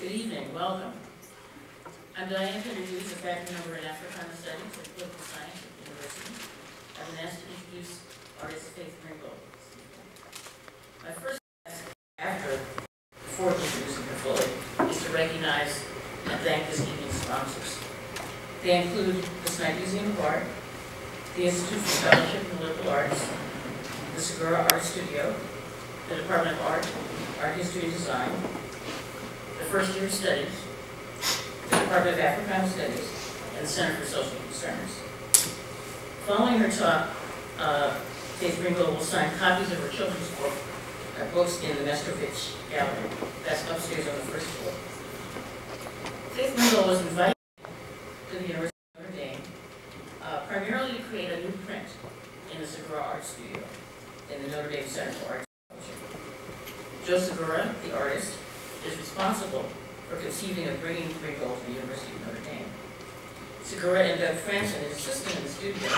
Good evening, welcome. I'm delighted to introduce a faculty member in Africana Studies at Political Science at the University. I've been asked to introduce artist Faith Ringgold. My first task before introducing her fully, is to recognize and thank this evening's sponsors. They include the Snipes Museum of Art, the Institute for Fellowship in Liberal Arts, the Segura Arts Studio, the Department of Art History and Design, the First Year of Studies, the Department of Africana Studies, and the Center for Social Concerns. Following her talk, Faith Ringgold will sign copies of her children's books in the Mestrovic gallery. That's upstairs on the first floor. Faith Ringgold was invited to the University of Notre Dame primarily to create a new print in the Segura Arts Studio in the Notre Dame Center for Arts and Culture. Joe Segura, the artist, is responsible for conceiving of bringing Ringgold to the University of Notre Dame. Segura and Doug Franson, his assistant in the studio,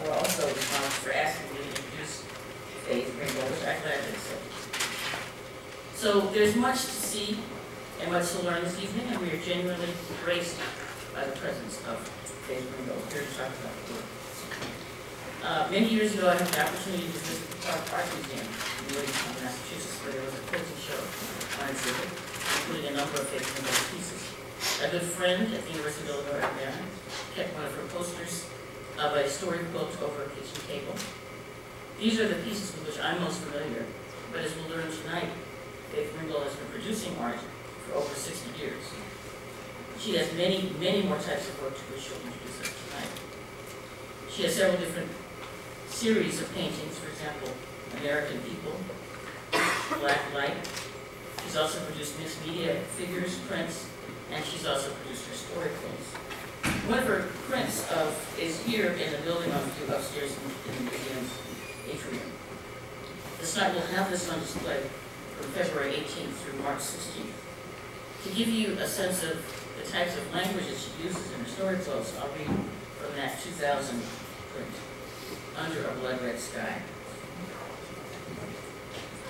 were also responsible for asking me to introduce Faith Ringgold, which I gladly did. So there's much to see and much to learn this evening, and we are genuinely graced by the presence of Faith Ringgold here to talk about the work. Many years ago, I had the opportunity to visit the Clark Art Museum in Williamstown, Massachusetts, where there was a quilting show on exhibit, including a number of Faith Ringgold pieces. A good friend at the University of Illinois, Urbana, kept one of her posters of a story quilt over a kitchen table. These are the pieces with which I'm most familiar, but as we'll learn tonight, Faith Ringgold has been producing art for over 60 years. She has many, many more types of work to which she'll introduce us tonight. She has several different series of paintings, for example, American People, Black Light. She's also produced mixed media figures, prints, and she's also produced her story quilts. One of her prints is here in the building on view upstairs in the museum's atrium. This night we'll have this on display from February 18th through March 16th. To give you a sense of the types of languages she uses in her story quilts, I'll read from that 2000 print, Under a Blood Red Sky.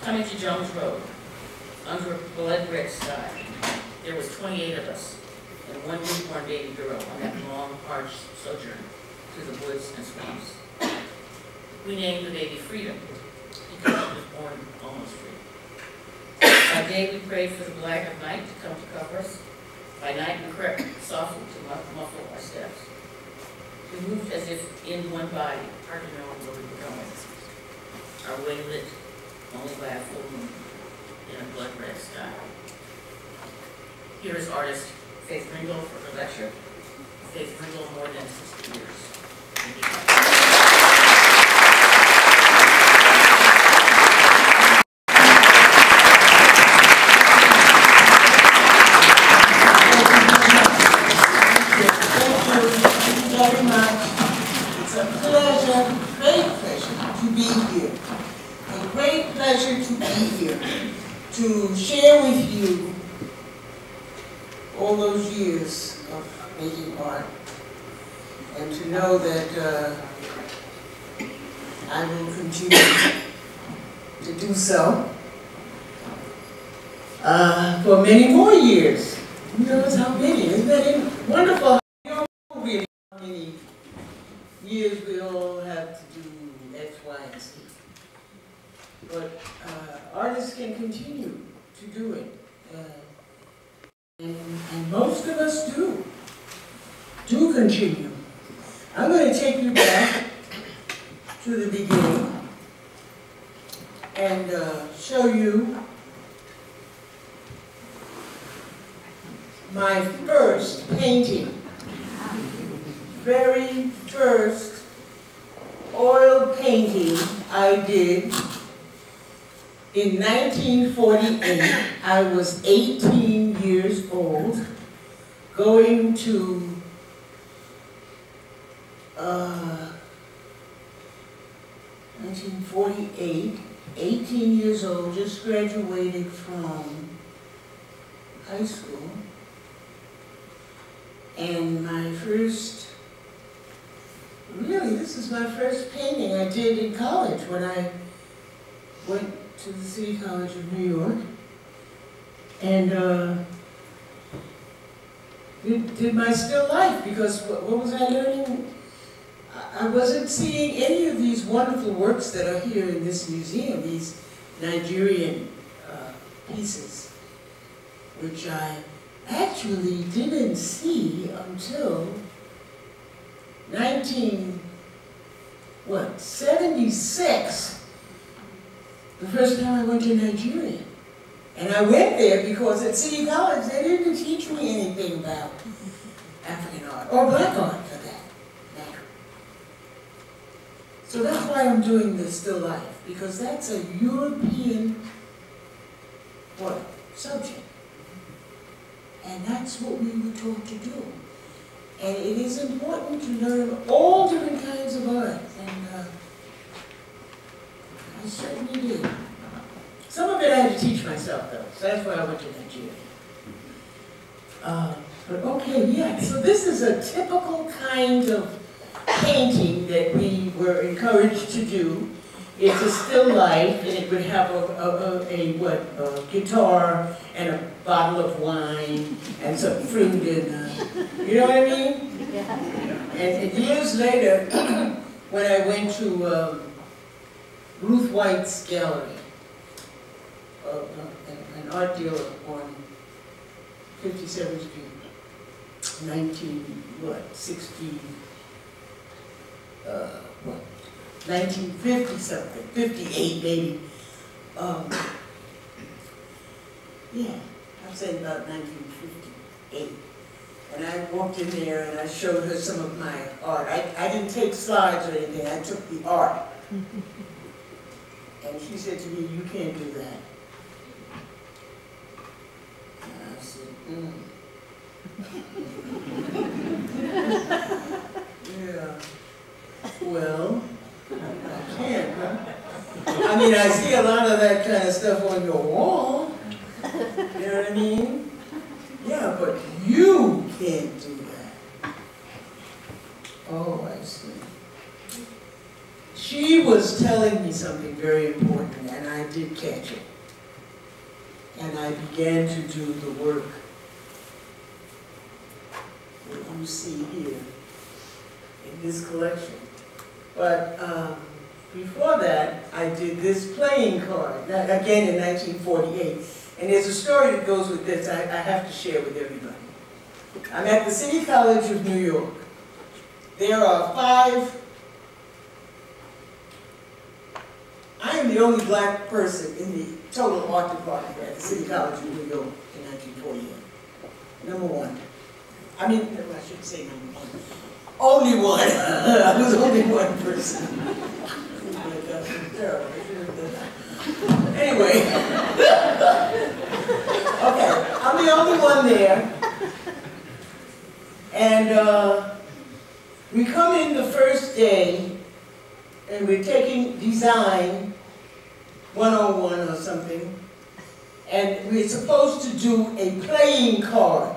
Coming to Jones Road, under a blood red sky, there was 28 of us and one newborn baby girl on that long, hard sojourn through the woods and swamps. We named the baby Freedom because she was born almost free. By day we prayed for the black of night to come to cover us. By night we crept softly to muffle our steps. We moved as if in one body, hardly knowing where we were going. Our way lit only by a full moon in a blood red sky. Here is artist Faith Ringgold for her lecture. Faith Ringgold, more than 60 years. Thank you. To share with you all those years of making art, and to know that I will continue to do so for many more years. Who knows how many? Isn't that wonderful? You don't know really how many years we all have to do X, Y, and Z. But artists can continue to do it. And most of us do continue. I'm going to take you back to the beginning and show you my first painting. Very first oil painting I did. In 1948, I was 18 years old, going to 1948, 18 years old, just graduated from high school. And my first, really, this is my first painting I did in college when I went to the City College of New York, and did my still life, because what was I learning? I wasn't seeing any of these wonderful works that are here in this museum, these Nigerian pieces, which I actually didn't see until 1976. The first time I went to Nigeria. And I went there because at City College they didn't teach me anything about African art, or black art for that matter. So that's why I'm doing the still life, because that's a European subject. And that's what we were taught to do. And it is important to learn all different kinds of art. And I certainly did. Some of it I had to teach myself, though, so that's why I went to Nigeria. But okay, yeah, so this is a typical kind of painting that we were encouraged to do. It's a still life, and it would have a guitar and a bottle of wine and some fruit and you know what I mean? Yeah. And years later, when I went to Ruth White's gallery, an art dealer on 57th Street, 1950 something, 58 maybe. Yeah, I'm saying about 1958. And I walked in there and I showed her some of my art. I didn't take slides or anything, I took the art. And she said to me, "You can't do that." And I said, yeah, well, I can't, huh? I mean, I see a lot of that kind of stuff on your wall. You know what I mean? Yeah, but you can't do that. Oh, I see. She was telling me something very important, and I did catch it. And I began to do the work that you see here in this collection. But before that, I did this playing card, again in 1948. And there's a story that goes with this I have to share with everybody. I'm at the City College of New York. There are 5. I am the only black person in the total art department at the City College of New York in 1948. Number 1. I mean, I shouldn't say number 1. Only 1. I was only 1 person. Anyway. Okay, I'm the only one there. And we come in the first day and we're taking design 101 or something. And we're supposed to do a playing card.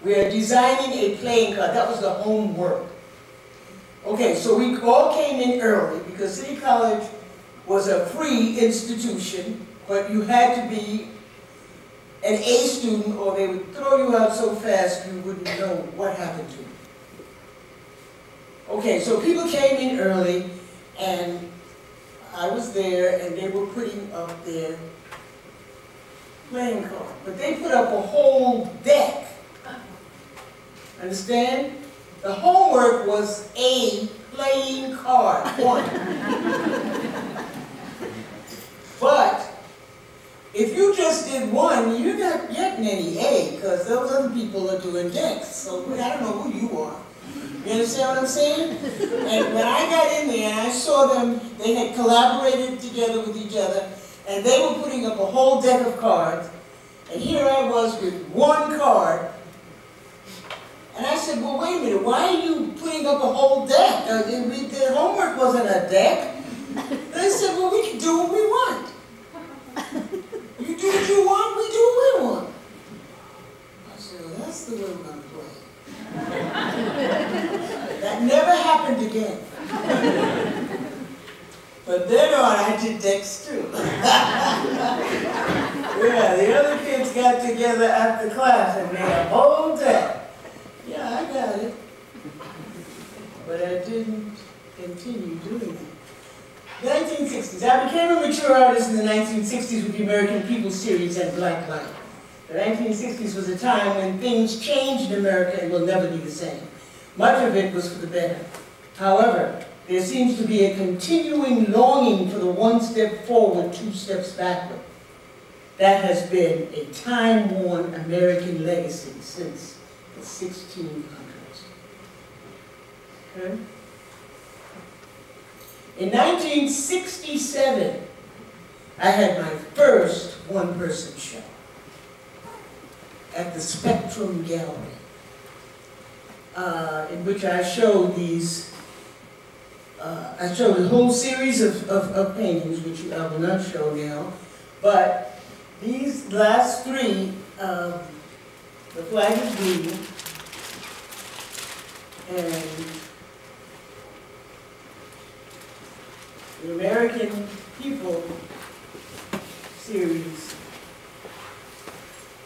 We are designing a playing card. That was the homework. Okay, so we all came in early because City College was a free institution, but you had to be an A student or they would throw you out so fast you wouldn't know what happened to you. Okay, so people came in early and I was there and they were putting up their playing card. But they put up a whole deck. Understand? The homework was a playing card, 1. But if you just did 1, you're not getting any A, because those other people are doing decks. So I don't know who you are. You understand what I'm saying? And when I got in there and I saw them, they had collaborated together with each other, and they were putting up a whole deck of cards. And here I was with 1 card. And I said, well, wait a minute, why are you putting up a whole deck? The homework wasn't a deck. They said, well, we can do what we want. You do what you want, we do what we want. I said, well, that's the way we're going to play. That never happened again. But then on, I did decks too. Yeah, the other kids got together after class and made a whole deck. Yeah, I got it. But I didn't continue doing it. 1960s. I became a mature artist in the 1960s with the American People series and Black Light. The 1960s was a time when things changed in America and will never be the same. Much of it was for the better. However, there seems to be a continuing longing for the 1 step forward, 2 steps backward. That has been a time-worn American legacy since the 1600s. Okay? In 1967, I had my first one-person show at the Spectrum Gallery, in which I showed these, I showed a whole series of paintings, which I will not show now, but these last 3, the flag is blue, and the American People series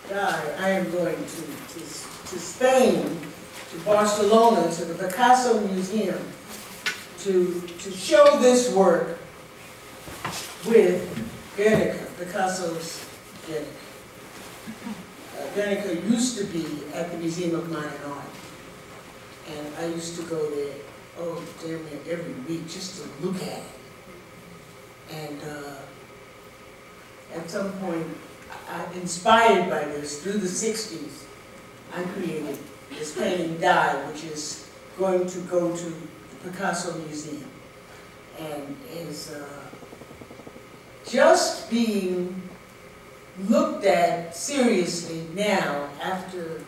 died. I am going to Spain, to Barcelona, to the Picasso Museum, to show this work with Guernica, Picasso's Guernica. Guernica used to be at the Museum of Modern Art, and I used to go there, oh, damn near every week just to look at it. And at some point, inspired by this, through the 60s, I created this painting Die, which is going to go to the Picasso Museum, and is just being looked at seriously now after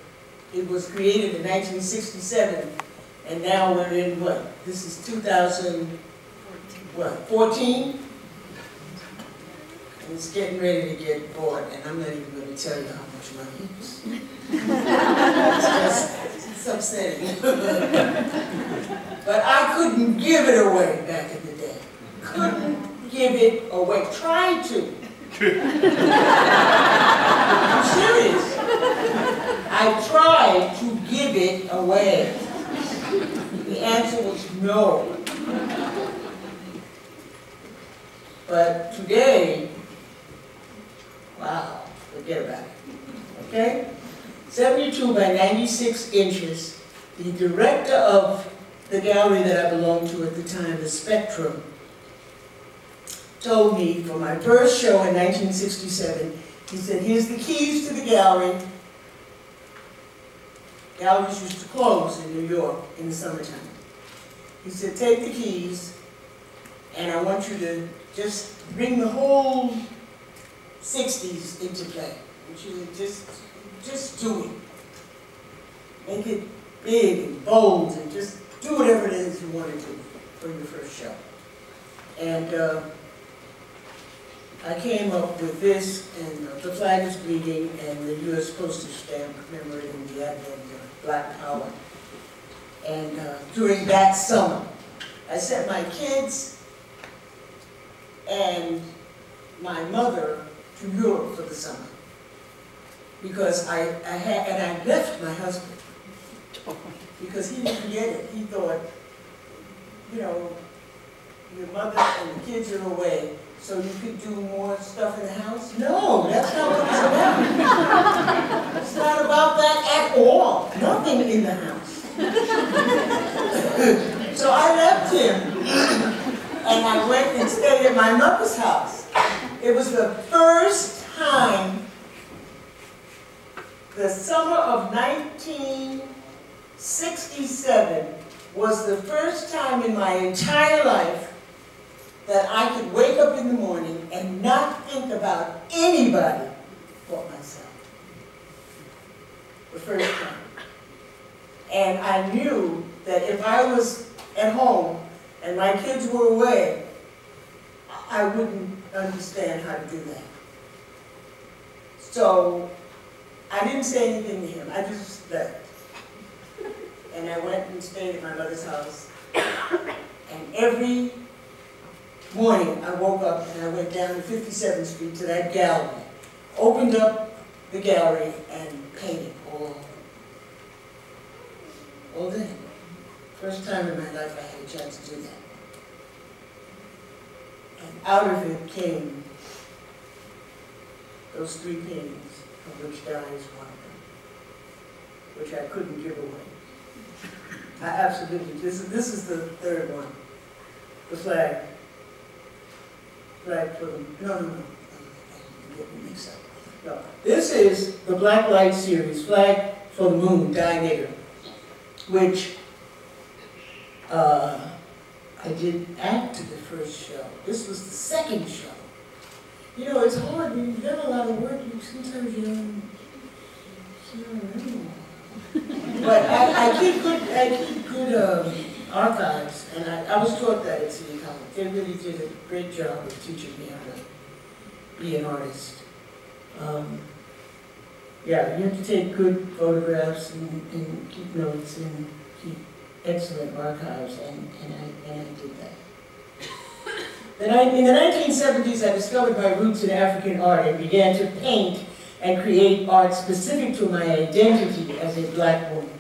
it was created in 1967, and now we're in what? This is 2014? And it's getting ready to get bought, and I'm not even going to tell you how much money it is. It's upsetting. But I couldn't give it away back in the day. Couldn't give it away. Tried to. I'm serious. I tried to give it away. The answer was no. But today, wow, forget about it. Okay? 72 by 96 inches. The director of the gallery that I belonged to at the time, the Spectrum, told me for my first show in 1967, he said, here's the keys to the gallery. Galleries used to close in New York in the summertime. He said, take the keys, and I want you to just bring the whole 60s into play. I want you to just do it. Make it big and bold, and just do whatever it is you want to do for your first show. And I came up with this, and the flag is bleeding, and the U.S. postage stamp commemorating the advent of Black Power. And during that summer, I sent my kids and my mother to Europe for the summer, because I left my husband because he didn't get it. He thought, you know, your mother and the kids are away, so you could do more stuff in the house? No, that's not what it's about. It's not about that at all. Nothing in the house. So I left him, and I went and stayed at my mother's house. It was the first time, the summer of 1967 was the first time in my entire life that I could wake up in the morning and not think about anybody but myself. The first time. And I knew that if I was at home and my kids were away, I wouldn't understand how to do that. So I didn't say anything to him. I just left. And I went and stayed at my mother's house. And every morning I woke up and I went down to 57th Street to that gallery, opened up the gallery and painted all day. First time in my life I had a chance to do that. And out of it came those three paintings, of which Die is one of them, which I couldn't give away. I absolutely, this is the third one, the flag. Flag for the, no, I'm getting mixed up. No, this is the Black Light series, Flag for the Moon, Die Nigger, which I did after the first show. This was the second show. You know, it's hard when you've done a lot of work, sometimes you don't remember. But I keep good archives, and I was taught that at City College. They really did a great job of teaching me how to be an artist. Yeah, you have to take good photographs and keep notes and keep excellent archives, and I did that. Then in the 1970s, I discovered my roots in African art and began to paint and create art specific to my identity as a black woman.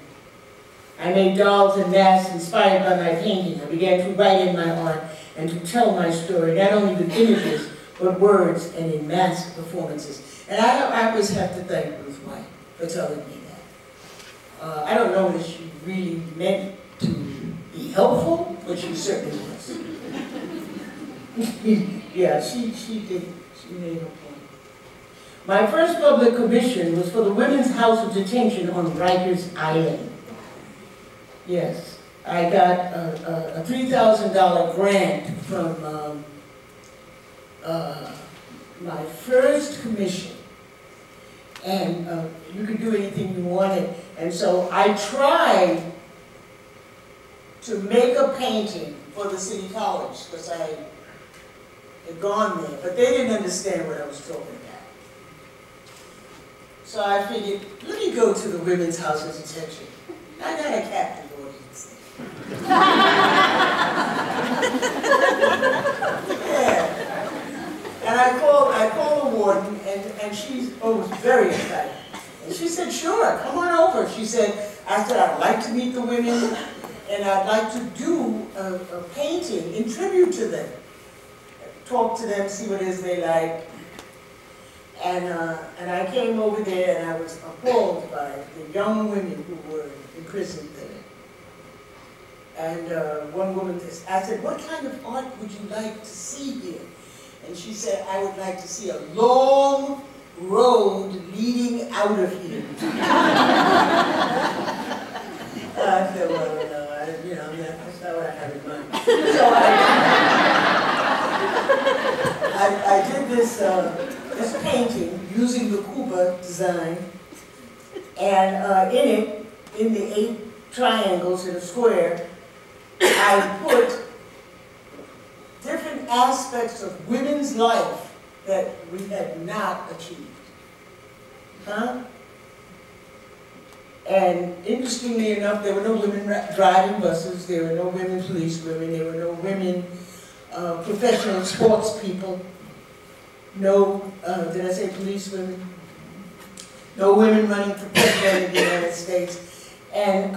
I made dolls and masks inspired by my painting. I began to write in my art and to tell my story, not only with images, but words and in mask performances. And I always have to thank Ruth White for telling me that. I don't know that she really meant to be helpful, but she certainly was. Yeah, she did. She made her point. My first public commission was for the Women's House of Detention on Rikers Island. Yes, I got a $3,000 grant from my first commission. And you could do anything you wanted. And so I tried to make a painting for the City College, because I had gone there, but they didn't understand what I was talking about. So I figured, let me go to the Women's House of Detention. I got a captive audience there. Yeah. And I called the warden, and she was very excited. And she said, sure, come on over. She said, I'd like to meet the women, and I'd like to do a painting in tribute to them. Talk to them, see what it is they like. And I came over there, and I was appalled by the young women who were imprisoned there. And one woman, I said, what kind of art would you like to see here? And she said, I would like to see a long road leading out of here. I said, well, no, that's not what I have in mind. So I did this painting using the Cuba design, and in the 8 triangles in a square, I put different aspects of women's life that we had not achieved. And interestingly enough, there were no women driving buses, there were no women police women, there were no women professional sports people, no, did I say police women? No women running for president of the United States. And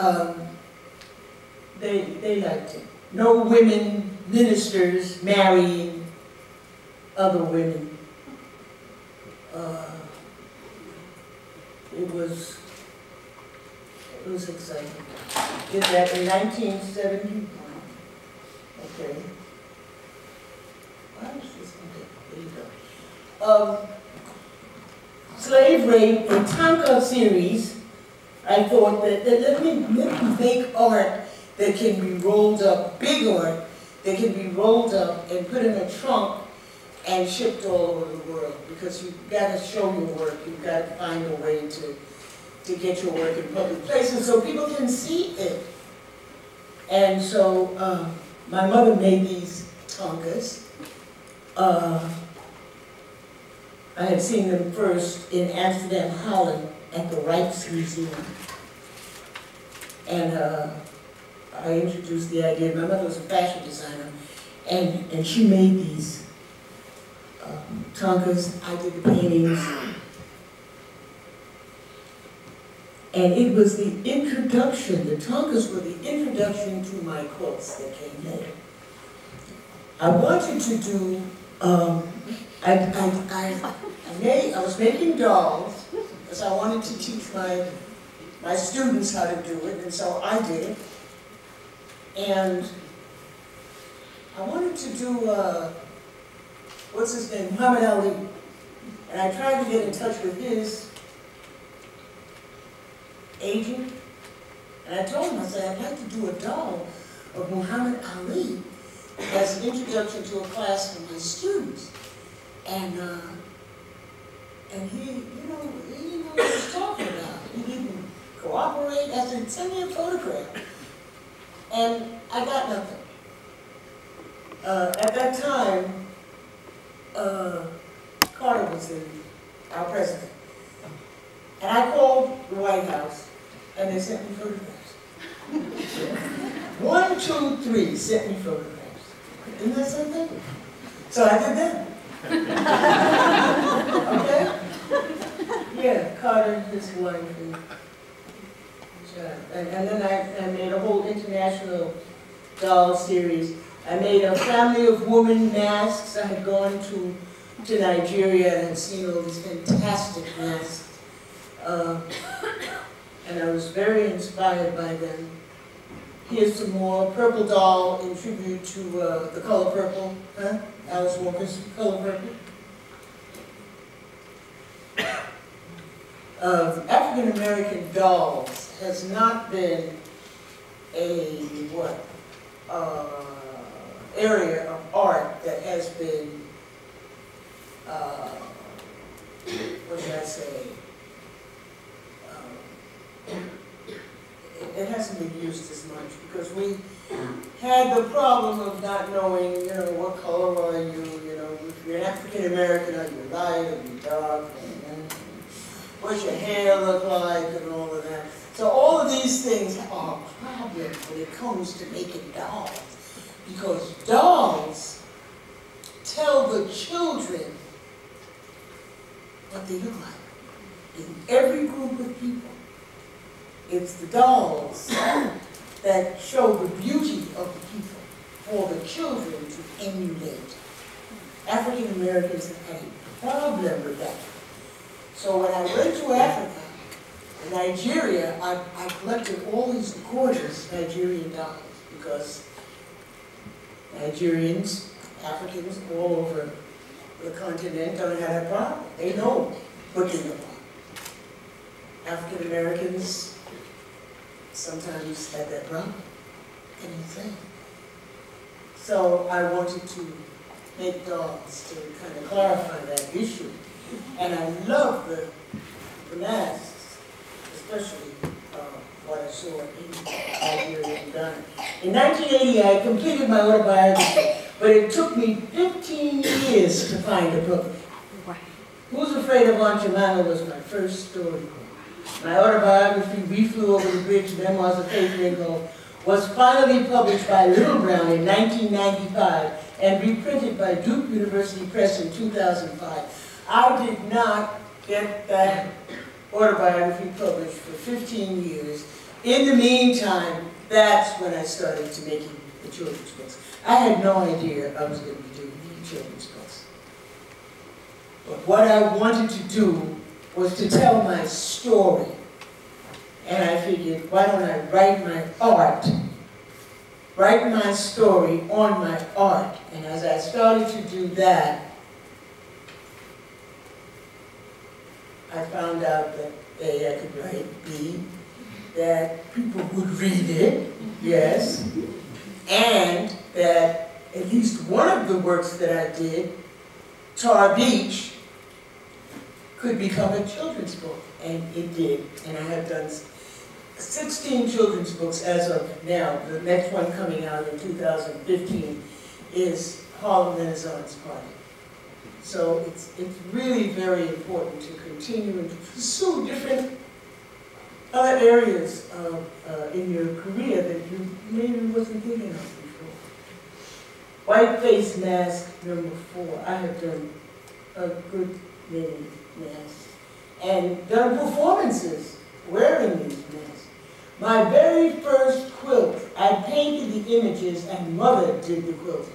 they liked it. No women ministers marrying other women. It was exciting. Did that in 1971. Okay. Why is this one there? There you go. Slave Rape, a Tonka series. I thought that let me make art that can be rolled up, big art, that can be rolled up and put in a trunk and shipped all over the world, because you've got to show your work, you've got to find a way to get your work in public places so people can see it. And so my mother made these Tonkas. I had seen them first in Amsterdam, Holland, at the Rijksmuseum. And I introduced the idea. My mother was a fashion designer, and she made these Tonkas. I did the paintings. And it was the introduction, the Tonkas were the introduction to my quilts that came later. I wanted to do, I was making dolls, because I wanted to teach my students how to do it, and so I did it. And I wanted to do, what's his name, Muhammad Ali. And I tried to get in touch with his agent, and I told him, I said, I'd like to do a doll of Muhammad Ali as an introduction to a class for my students. And he, he didn't know what he was talking about. He didn't cooperate. I said, send me a photograph. And I got nothing. At that time, Carter was our president. And I called the White House, and they sent me photographs. 1, 2, 3 sent me photographs. Isn't that something? So I did that. Okay? Yeah, Carter, his wife, and so And then I made a whole international doll series. I made a family of woman masks. I had gone to Nigeria and seen all these fantastic masks. And I was very inspired by them. Here's some more purple doll in tribute to the color purple, huh? Alice Walker's color purple. African American dolls has not been a area of art that has been what should I say? It hasn't been used as much because we had the problem of not knowing, you know, what color are you, you know, if you're an African American, are you light, are you dark, and what's your hair look like, and all of that. So all of these things are problems when it comes to making dolls, because dolls tell the children what they look like. In every group of people, it's the dolls that show the beauty of the people for the children to emulate. African Americans have had a problem with that. So when I went to Africa, in Nigeria, I collected all these gorgeous Nigerian dolls because Nigerians, Africans all over the continent don't have that problem. They know what they look like. African Americans sometimes had that problem. Can you say? So I wanted to make dolls to kind of clarify that issue. And I love the masks, especially what I saw in Nigeria and Ghana. In 1980, I completed my autobiography, but it took me 15 years to find a book. Who's Afraid of Aunt Jemima was my first story. My autobiography, We Flew Over the Bridge, Memoirs of Faith Ringgold, was finally published by Little Brown in 1995 and reprinted by Duke University Press in 2005. I did not get that autobiography published for 15 years. In the meantime, that's when I started to making the children's books. I had no idea I was going to be doing children's books. But what I wanted to do was to tell my story. And I figured, why don't I write my art, write my story on my art. And as I started to do that, I found out that A, I could write, B, that people would read it, yes, and that at least one of the works that I did, Tar Beach, could become a children's book, and it did. And I have done 16 children's books as of now. The next one coming out in 2015 is Harlem Renaissance Party. So it's really very important to continue and to pursue different other areas in your career that you maybe wasn't thinking of before. White face mask number 4. I have done a good many masks and done performances wearing these masks. My very first quilt, I painted the images and Mother did the quilting.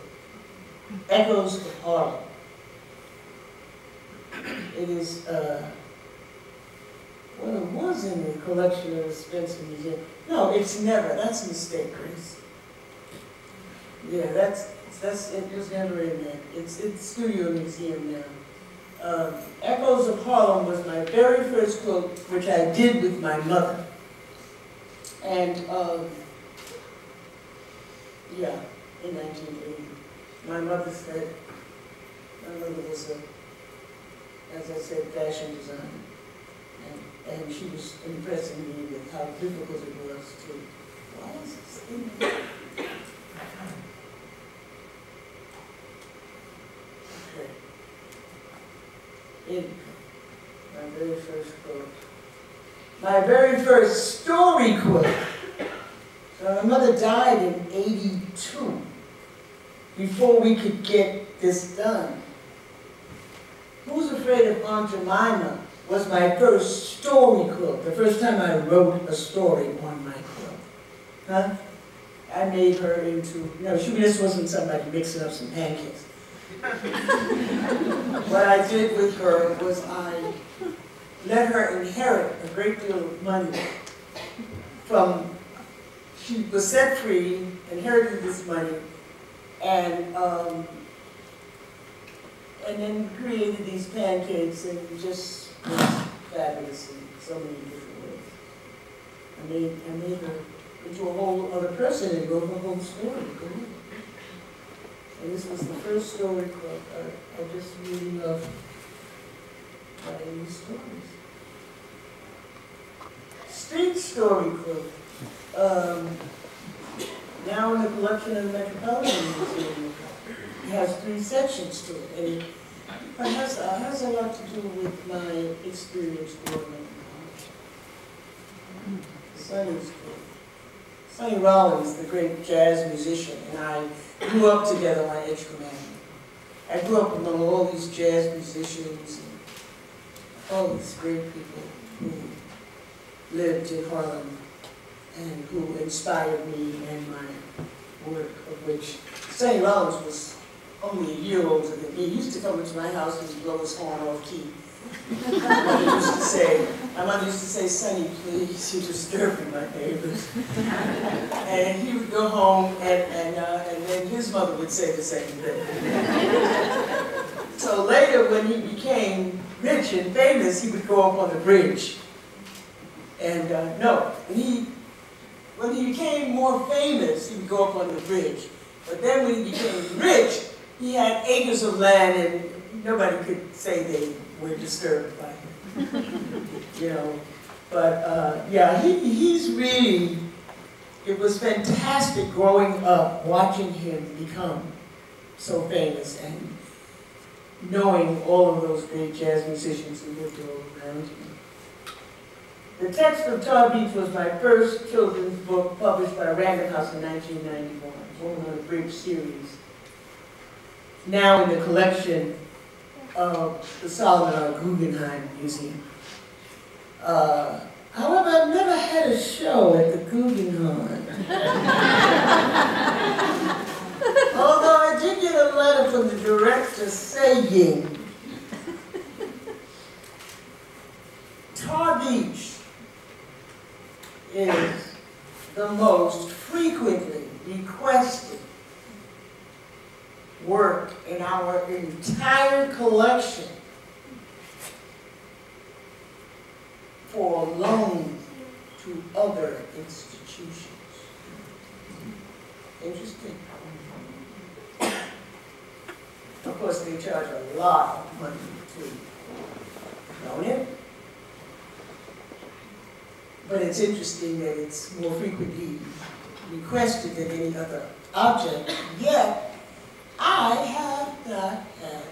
Echoes of Harlem. It is, well, it was in the collection of the Spencer Museum. No, it's never. That's a mistake, Grace. Yeah, it was never in there. It's Studio Museum now. Echoes of Harlem was my very first quilt, which I did with my mother. And, yeah, in 1980. My mother said, my mother was a, as I said, fashion designer. And she was impressing me with how difficult it was to, why is this thing there? Okay. My very first quilt. My very first story quilt. So my mother died in '82, before we could get this done. Who's Afraid of Aunt Jemima was my first story quilt, the first time I wrote a story on my quilt. Huh? I made her into, no, she just wasn't somebody mixing up some pancakes. What I did with her was I let her inherit a great deal of money from, she was set free, inherited this money, and then created these pancakes, and just was fabulous in so many different ways. I made her into a whole other person and wrote her whole story. And this was the first story quilt. I just really love writing these stories. Street story quilt. Now in the collection of the Metropolitan Museum, it has 3 sections to it. And it has a lot to do with my experience growing up in college. Sonny Rollins, the great jazz musician, and I grew up together on Atrium. I grew up among all these jazz musicians and all these great people who lived in Harlem and who inspired me and my work, of which Sonny Rollins was only a year older than me. He used to come into my house and blow his horn off key. My mother used to say, Sonny, please, you're disturbing my neighbors. And he would go home, and then his mother would say the same thing. So later, when he became rich and famous, he would go up on the bridge. And when he became more famous, he would go up on the bridge. But then when he became rich, he had acres of land, and nobody could say they were disturbed by him. You know, but yeah, he's really, it was fantastic growing up, watching him become so famous and knowing all of those great jazz musicians who lived all around him. The Text of Tar Beach was my first children's book published by Random House in 1991. It's one of the great series. Now in the collection of the Solomon R. Guggenheim Museum. However, I've never had a show at the Guggenheim. Although I did get a letter from the director saying, Tar Beach is the most frequently requested work in our entire collection for loan to other institutions. Interesting. Of course, they charge a lot of money to loan it. But it's interesting that it's more frequently requested than any other object, yet I have not had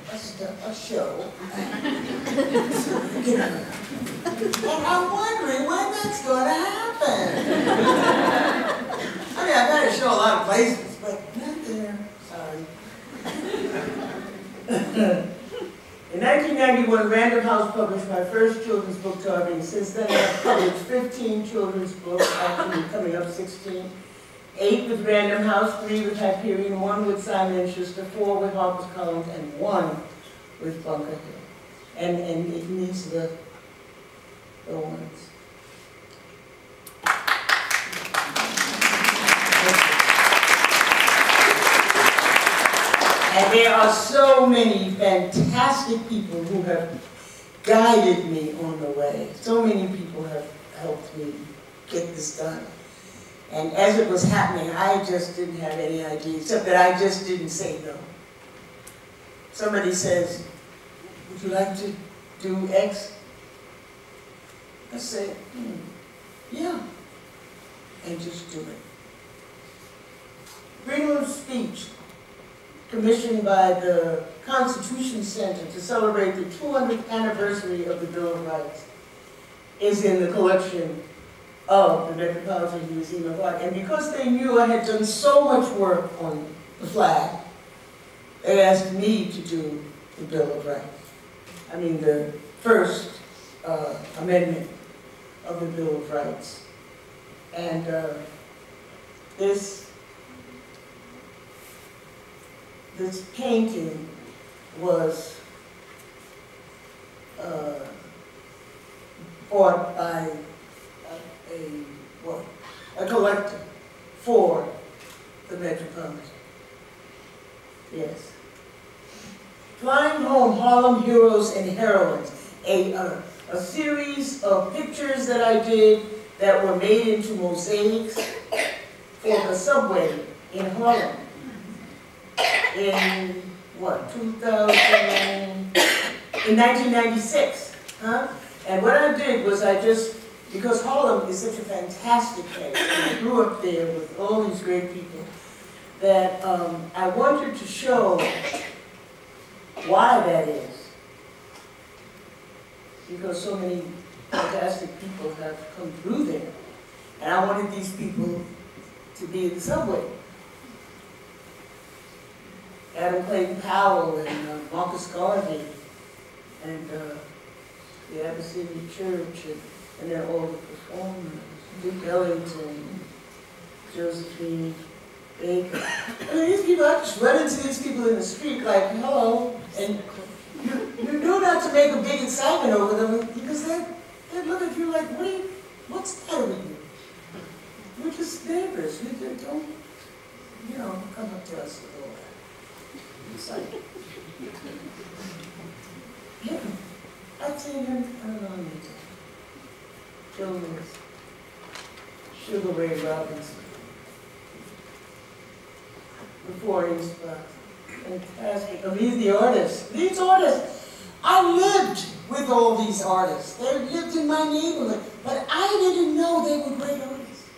a show. And I'm wondering when that's going to happen. I mean, I've had a show a lot of places, but not there. Sorry. In 1991, Random House published my first children's book, Tar Beach. Since then, I've published 15 children's books, actually coming up 16. 8 with Random House, 3 with Hyperion, 1 with Simon & Schuster, 4 with HarperCollins, and 1 with Bunker Hill. And it needs the ones. And there are so many fantastic people who have guided me on the way. So many people have helped me get this done. And as it was happening, I just didn't have any idea, except that I just didn't say no. Somebody says, would you like to do X? I say, yeah, and just do it. Freedom's speech, commissioned by the Constitution Center to celebrate the 200th anniversary of the Bill of Rights, is in the collection of the Metropolitan Museum of Art. And because they knew I had done so much work on the flag, they asked me to do the Bill of Rights. I mean, the first amendment of the Bill of Rights. And this painting was bought by a collector for the Metropolitan. Yes. Flying Home, Harlem Heroes and Heroines, a series of pictures that I did that were made into mosaics for the subway in Harlem in, what, 1996, huh? And what I did was because Harlem is such a fantastic place, and I grew up there with all these great people, that I wanted to show why that is. Because so many fantastic people have come through there. And I wanted these people to be in the subway. Adam Clayton Powell and Marcus Garvey and the Abyssinian Church and then all the performers, Duke Ellington, Josephine Baker. I mean, these people, I just run into these people in the street like, hello, and you know not to make a big excitement over them because they look at you like, what's the matter with you? We're just neighbors. We don't, come up to us with all that. It's like, yeah, I've seen him, I don't know how many times. Bill Lewis, Sugar Ray Robinson, before he was fantastic. I mean, these artists, I lived with all these artists. They lived in my neighborhood, but I didn't know they were great artists.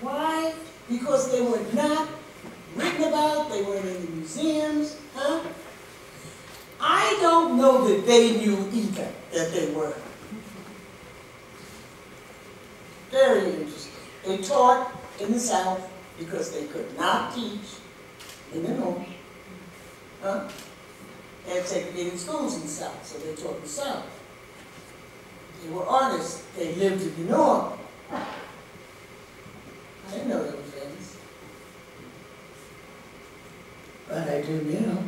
Why? Because they were not written about, they weren't in the museums, huh? I don't know that they knew either that they were. Very interesting. They taught in the South because they could not teach in the North. Huh? They had segregated schools in the South, so they taught in the South. They were artists. They lived in the North. I didn't know they were famous. But I do now.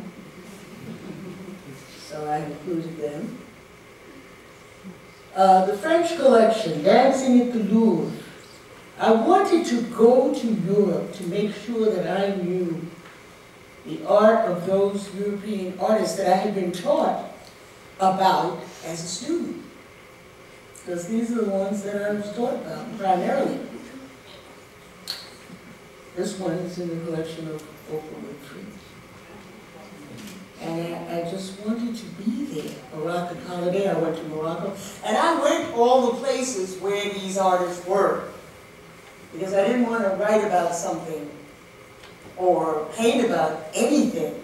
So I included them. The French collection, Dancing at the Louvre. I wanted to go to Europe to make sure that I knew the art of those European artists that I had been taught about as a student. Because these are the ones that I was taught about primarily. This one is in the collection of Oprah Winfrey. And I just wanted to be there. Moroccan holiday, I went to Morocco. And I went all the places where these artists were. Because I didn't want to write about something or paint about anything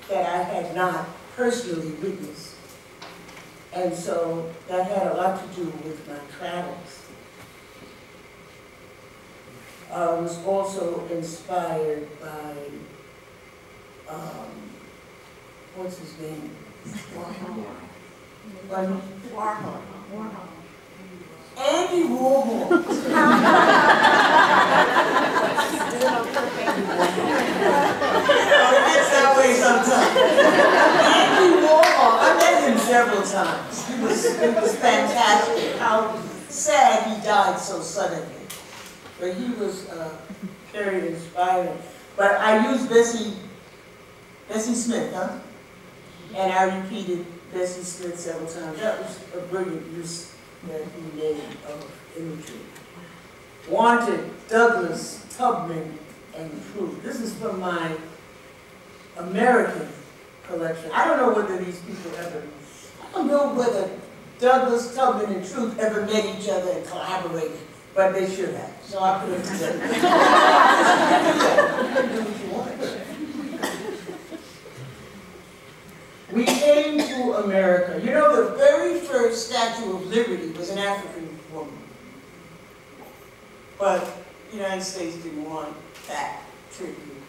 that I had not personally witnessed. And so that had a lot to do with my travels. I was also inspired by, what's his name? Warhol. Andy Warhol. It gets that way sometimes. Andy Warhol, I met him several times. He was fantastic. How sad he died so suddenly. But he was very inspiring. But I used Bessie Smith, huh? And I repeated Bessie Smith several times. That was a brilliant use that he made of imagery. Wanted, Douglas, Tubman, and Truth. This is from my American collection. I don't know whether these people ever, I don't know whether Douglas, Tubman, and Truth ever met each other and collaborated, but they should have. So I put it together. Do what you want. We came to America. You know, the very first Statue of Liberty was an African woman. But the United States didn't want that tribute.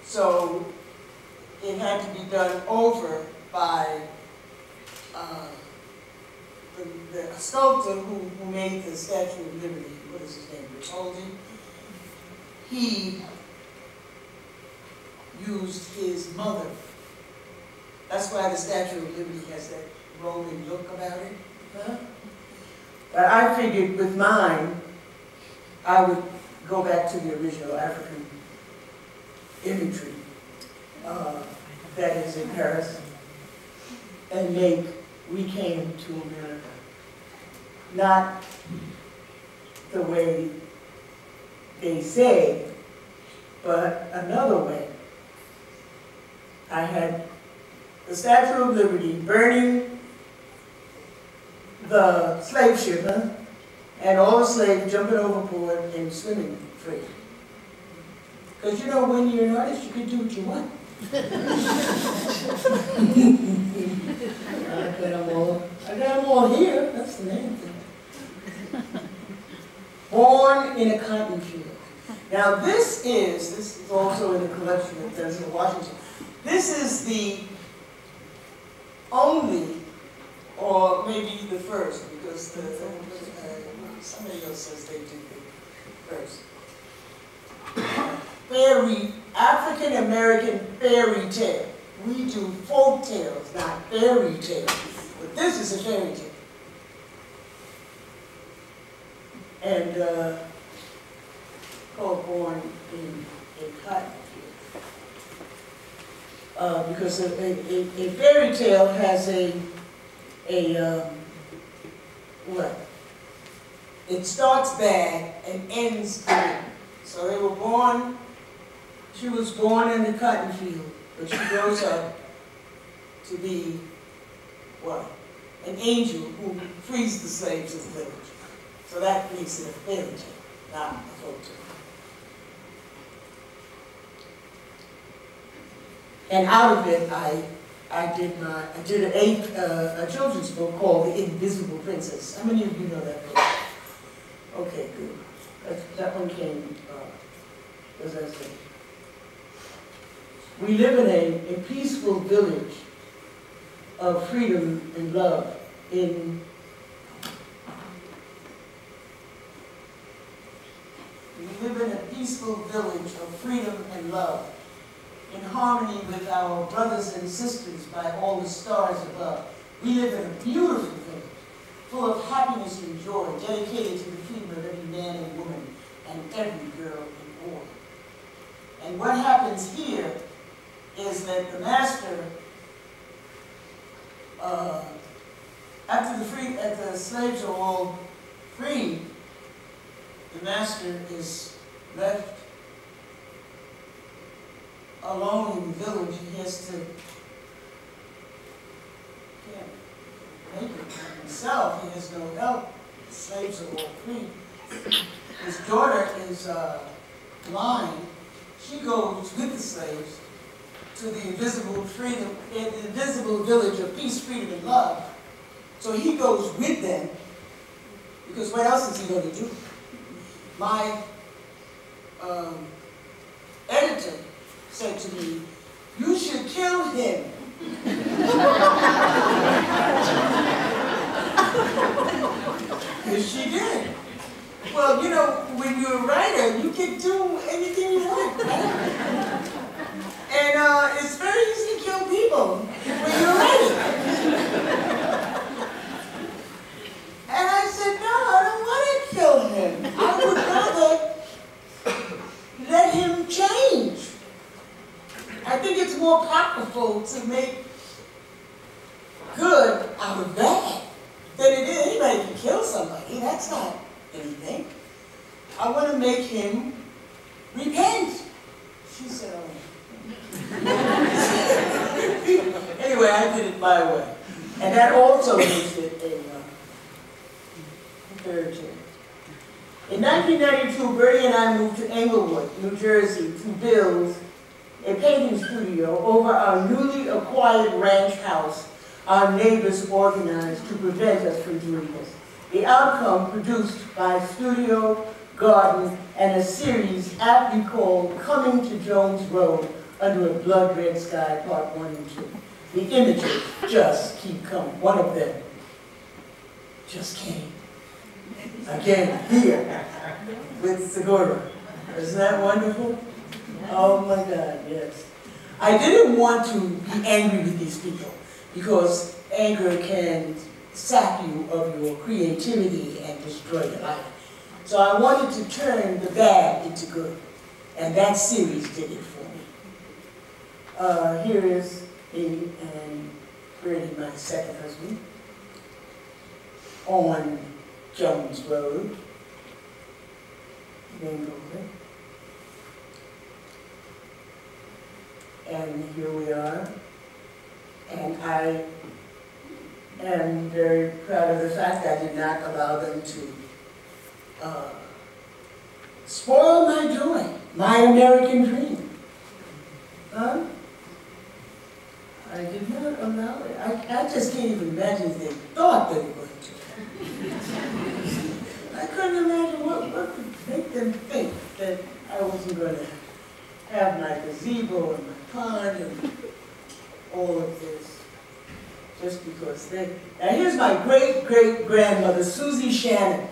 So it had to be done over by the sculptor who made the Statue of Liberty, what is his name, Bertoldi, he used his mother. That's why the Statue of Liberty has that Roman look about it. Huh? But I figured with mine, I would go back to the original African imagery that is in Paris and make We Came to America. Not the way they say, but another way. I had the Statue of Liberty burning the slave ship, huh? And all the slaves jumping overboard and swimming free. Because you know, when you're an artist, you can do what you want. I got them all here, that's the main thing. Born in a cotton field. Now this is also in the collection of Denzel Washington. This is the only, or maybe the first, because somebody else says they did the first. African-American fairy tale. We do folk tales, not fairy tales. But this is a fairy tale. And called Born in a Cotton Field. Because a fairy tale has what? It starts bad and ends good. So they were born, she was born in the cotton field, but she grows up to be, what? An angel who frees the slaves of the village. So that makes it a fairy tale, not a folk tale. And out of it, I did a children's book called The Invisible Princess. How many of you know that book? Okay, good. That one came, as I said. We live in a peaceful village of freedom and love We live in a peaceful village of freedom and love, in harmony with our brothers and sisters by all the stars above. We live in a beautiful village, full of happiness and joy, dedicated to the freedom of every man and woman and every girl and boy. And what happens here is that the master, after the slaves are all freed, the master is left alone in the village. He has to can't make it himself. He has no help. The slaves are all free. His daughter is blind. She goes with the slaves to the invisible village of peace, freedom, and love. So he goes with them, because what else is he going to do? My editor said to me, "You should kill him." Yes, she did. Well, you know, when you're a writer, you can do anything you want, right? And it's very easy to kill people when you're a writer. And I said, no, I don't want to kill him. I would rather let him change. I think it's more powerful to make good out of bad than it is. Anybody can kill somebody. That's not anything. I want to make him repent. She said, oh. Anyway, I did it my way. And that also makes it a fairy tale. In 1992, Bertie and I moved to Englewood, New Jersey, to build a painting studio over our newly acquired ranch house our neighbors organized to prevent us from doing this. The outcome, produced by Studio, Garden, and a series aptly called Coming to Jones Road Under a Blood Red Sky, Part 1 and 2. The images just keep coming, one of them. just came. Again, here, with Segura. Isn't that wonderful? Oh my God, yes. I didn't want to be angry with these people, because anger can sap you of your creativity and destroy your life. So I wanted to turn the bad into good, and that series did it for me. Here is me and Bertie, my second husband, on Jones Road, Vancouver. And here we are, and I am very proud of the fact I did not allow them to spoil my joy, my American dream. Huh? I did not allow it. I just can't even imagine if they thought they were going to. I couldn't imagine what would make them think that I wasn't going to have my gazebo and my pond and all of this, just because they... Now here's my great-great-grandmother, Susie Shannon,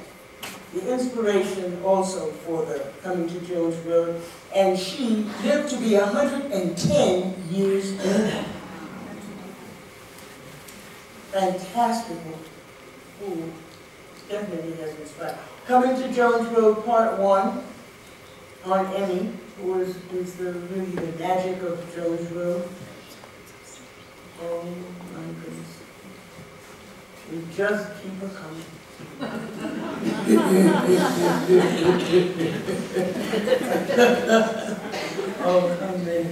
the inspiration also for the Coming to Jones Road, and she lived to be 110 years old. Fantastic who definitely has inspired. Coming to Jones Road, Part 1, on Emmy, who is really the magic of Jones Road. Oh my goodness. We just keep her coming. Oh, come in.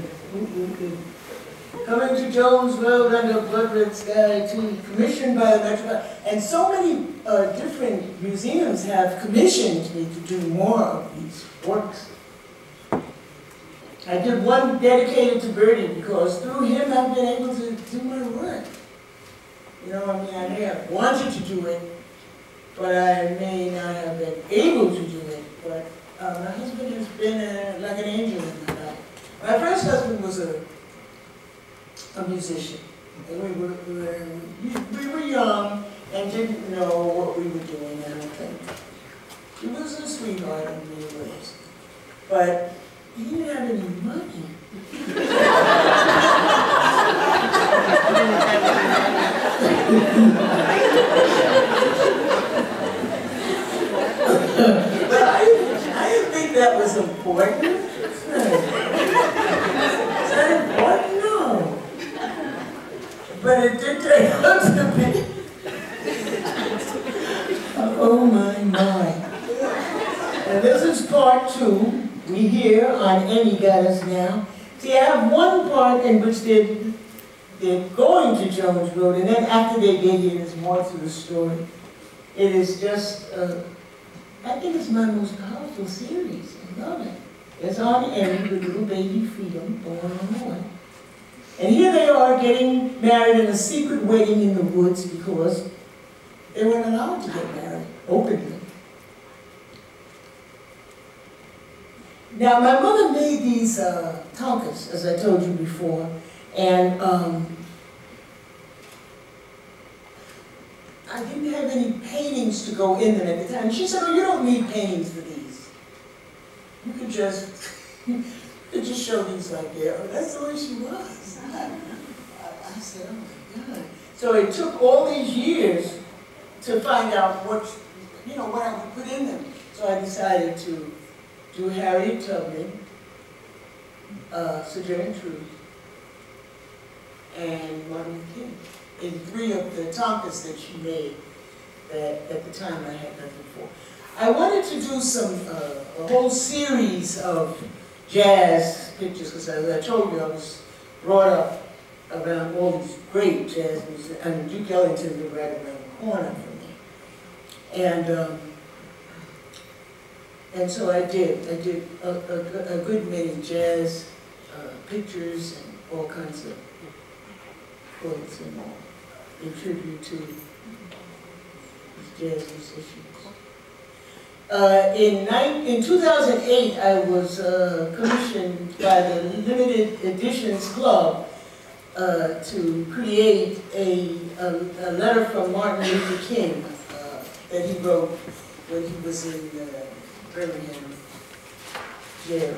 Coming to Jones Road under blood red sky, too, commissioned by the Metro. And so many different museums have commissioned me to do more of these works. I did one dedicated to Bertie because through him I've been able to do my work. You know, I mean, I may have wanted to do it, but I may not have been able to do it. But my husband has been like an angel in my life. My first husband was a musician, and we were young and didn't know what we were doing, I don't think. He was a sweetheart in many ways, but he didn't have any money. But I didn't think that was important. Is that important? No. But it did take out to be. Oh my. And this is part 2. We here on Emmy got us now. See, I have one part in which they're going to Jones Road, and then after they get here, there's more to the story. It is just, I think it's my most powerful series. I love it. It's on Emmy with little baby Freedom born on the way. And here they are getting married in a secret wedding in the woods because they weren't allowed to get married openly. Now, my mother made these tonkas, as I told you before, and I didn't have any paintings to go in them at the time. She said, "Oh, you don't need paintings for these. You could just show these like that." Oh, that's the way she was. I said, "Oh my God." So it took all these years to find out what I would put in them. So I decided to do Harriet Tubman, Sojourner Truth, and Martin Luther King in 3 of the tonkas that she made that at the time I had nothing for. I wanted to do a whole series of jazz pictures because as I told you, I was brought up around all these great jazz music. I mean, Duke Ellington was right around the corner for me. And so I did a good many jazz pictures and all kinds of quotes and all in tribute to these jazz musicians. In 2008, I was commissioned by the Limited Editions Club to create a letter from Martin Luther King that he wrote when he was in Birmingham jail.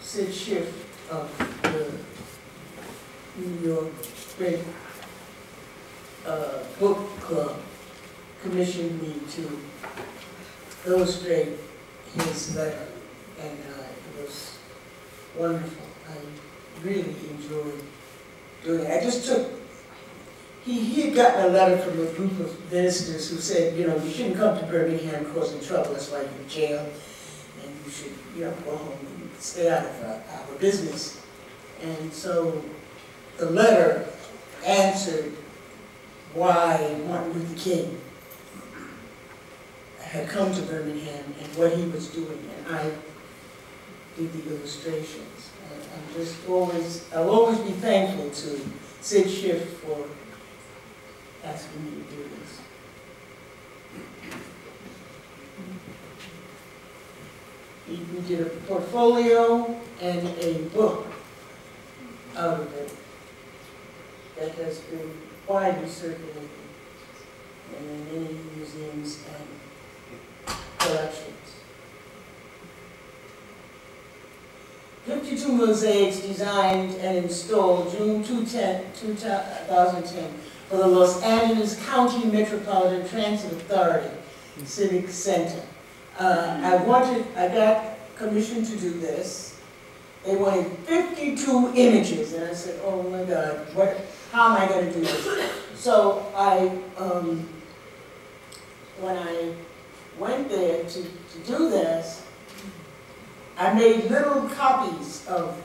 Sid Schiff of the New York Great Book Club commissioned me to illustrate his letter, and it was wonderful. I really enjoyed doing it. I just took, he had gotten a letter from a group of ministers who said, you know, you shouldn't come to Birmingham causing trouble, that's why you're in jail, and you should, you know, go home and stay out of our business. And so the letter answered why Martin Luther King had come to Birmingham and what he was doing, and I did the illustrations. And I'm just always, I'll always be thankful to Sid Schiff for asking me to do this. We did a portfolio and a book out of it that has been widely circulated in many museums and collections. 52 mosaics designed and installed June 2010 for the Los Angeles County Metropolitan Transit Authority Civic Center. I got commissioned to do this. They wanted 52 images, and I said, oh my God, how am I going to do this? So when I went there to do this, I made little copies of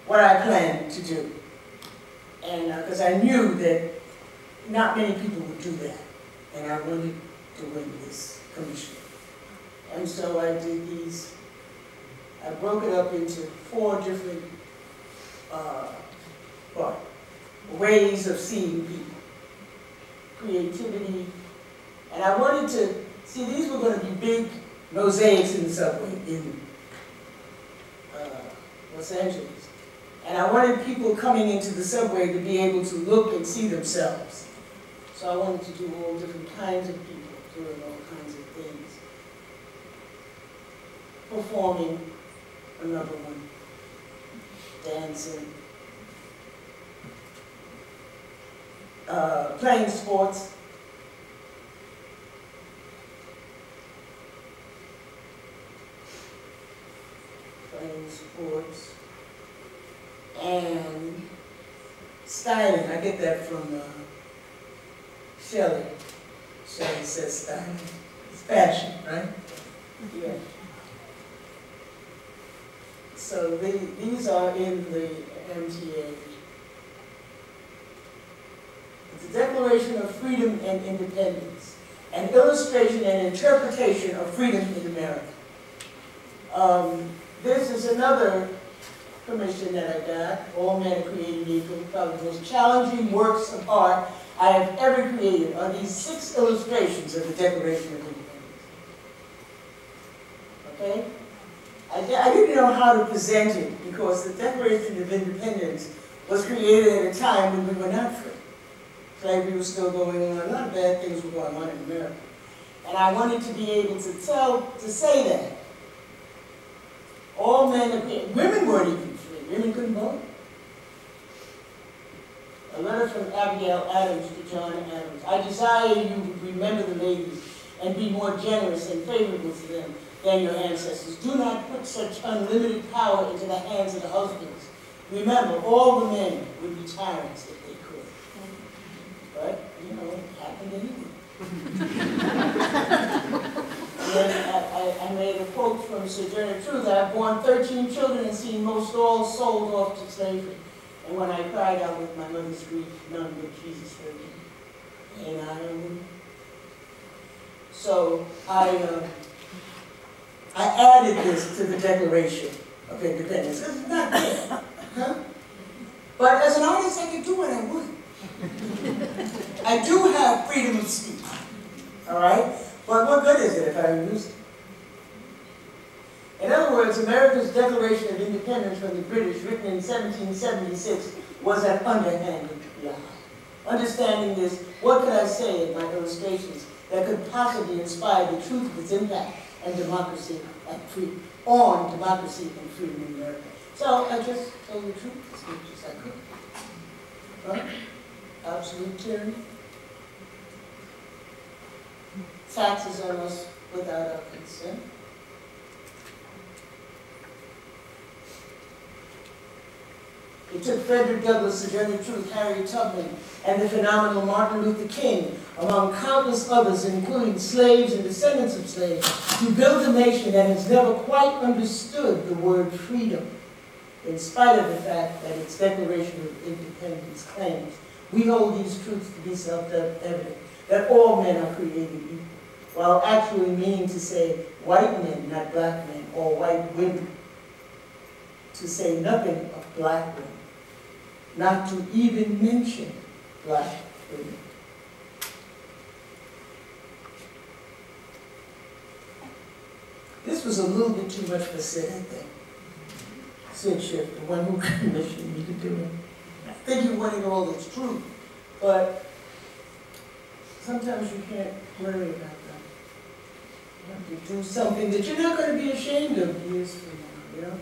what I planned to do. And because I knew that not many people would do that. And I wanted to win this commission. And so I did these, I broke it up into 4 different ways of seeing people. Creativity. And I wanted to, see, these were going to be big mosaics in the subway in Los Angeles. And I wanted people coming into the subway to be able to look and see themselves. So I wanted to do all different kinds of people doing all kinds of things. Performing, another one. Dancing. Playing sports. Playing sports. And styling, I get that from Shelley. Shelley says styling. It's fashion, right? Yeah. So these are in the MTA. It's a Declaration of Freedom and Independence, an illustration and interpretation of freedom in America. This is another commission that I got, All Men Are Created Equal, probably the most challenging works of art I have ever created are these 6 illustrations of the Declaration of Independence. Okay? I didn't know how to present it because the Declaration of Independence was created at a time when we were not free. Slavery was still going on, a lot of bad things were going on in America. And I wanted to be able to say that. All men are created. Women weren't even free. Women couldn't vote. A letter from Abigail Adams to John Adams. I desire you would remember the ladies and be more generous and favorable to them than your ancestors. Do not put such unlimited power into the hands of the husbands. Remember, all the men would be tyrants if they could. But, you know, it happened anyway. Then I made a quote from Sojourner Truth. I've borne 13 children and seen most all sold off to slavery. And when I cried out with my mother's grief, none but Jesus heard me. And so I added this to the Declaration of Independence. It's not there, huh? But as an artist, I can do what I want. I do have freedom of speech, all right? But what good is it if I don't use it? In other words, America's Declaration of Independence from the British, written in 1776, was an underhanded lie. Understanding this, what could I say in my illustrations that could possibly inspire the truth of its impact and democracy and freedom, on democracy and freedom in America? So I just told the truth as much as I could. Right? Absolute tyranny. Taxes on us without our consent. It took Frederick Douglass, the Journey of Truth, Harriet Tubman, and the phenomenal Martin Luther King, among countless others, including slaves and descendants of slaves, to build a nation that has never quite understood the word freedom, in spite of the fact that its Declaration of Independence claims. We hold these truths to be self-evident, that all men are created equal, while actually meaning to say white men, not black men, or white women, to say nothing of black women, not to even mention black women. This was a little bit too much for Sid, I think. Sid Schiff, the one who commissioned me to do it. I think he wanted all that's true, but sometimes you can't worry about that. You have to do something that you're not going to be ashamed of years from now, you know?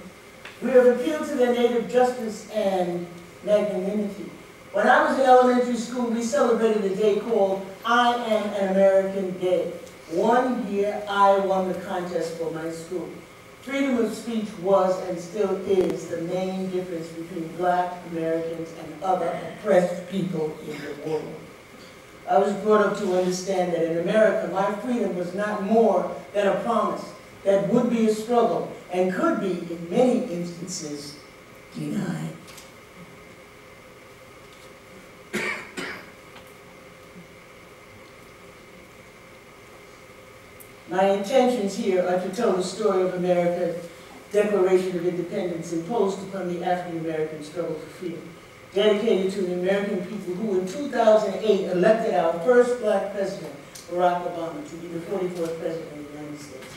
We have appealed to their native justice and magnanimity. When I was in elementary school, we celebrated a day called I Am an American Day. One year, I won the contest for my school. Freedom of speech was and still is the main difference between black Americans and other oppressed people in the world. I was brought up to understand that in America, my freedom was not more than a promise that would be a struggle and could be, in many instances, denied. My intentions here are to tell the story of America's Declaration of Independence imposed upon the African American struggle for freedom, dedicated to the American people who in 2008 elected our first black president, Barack Obama, to be the 44th president of the United States.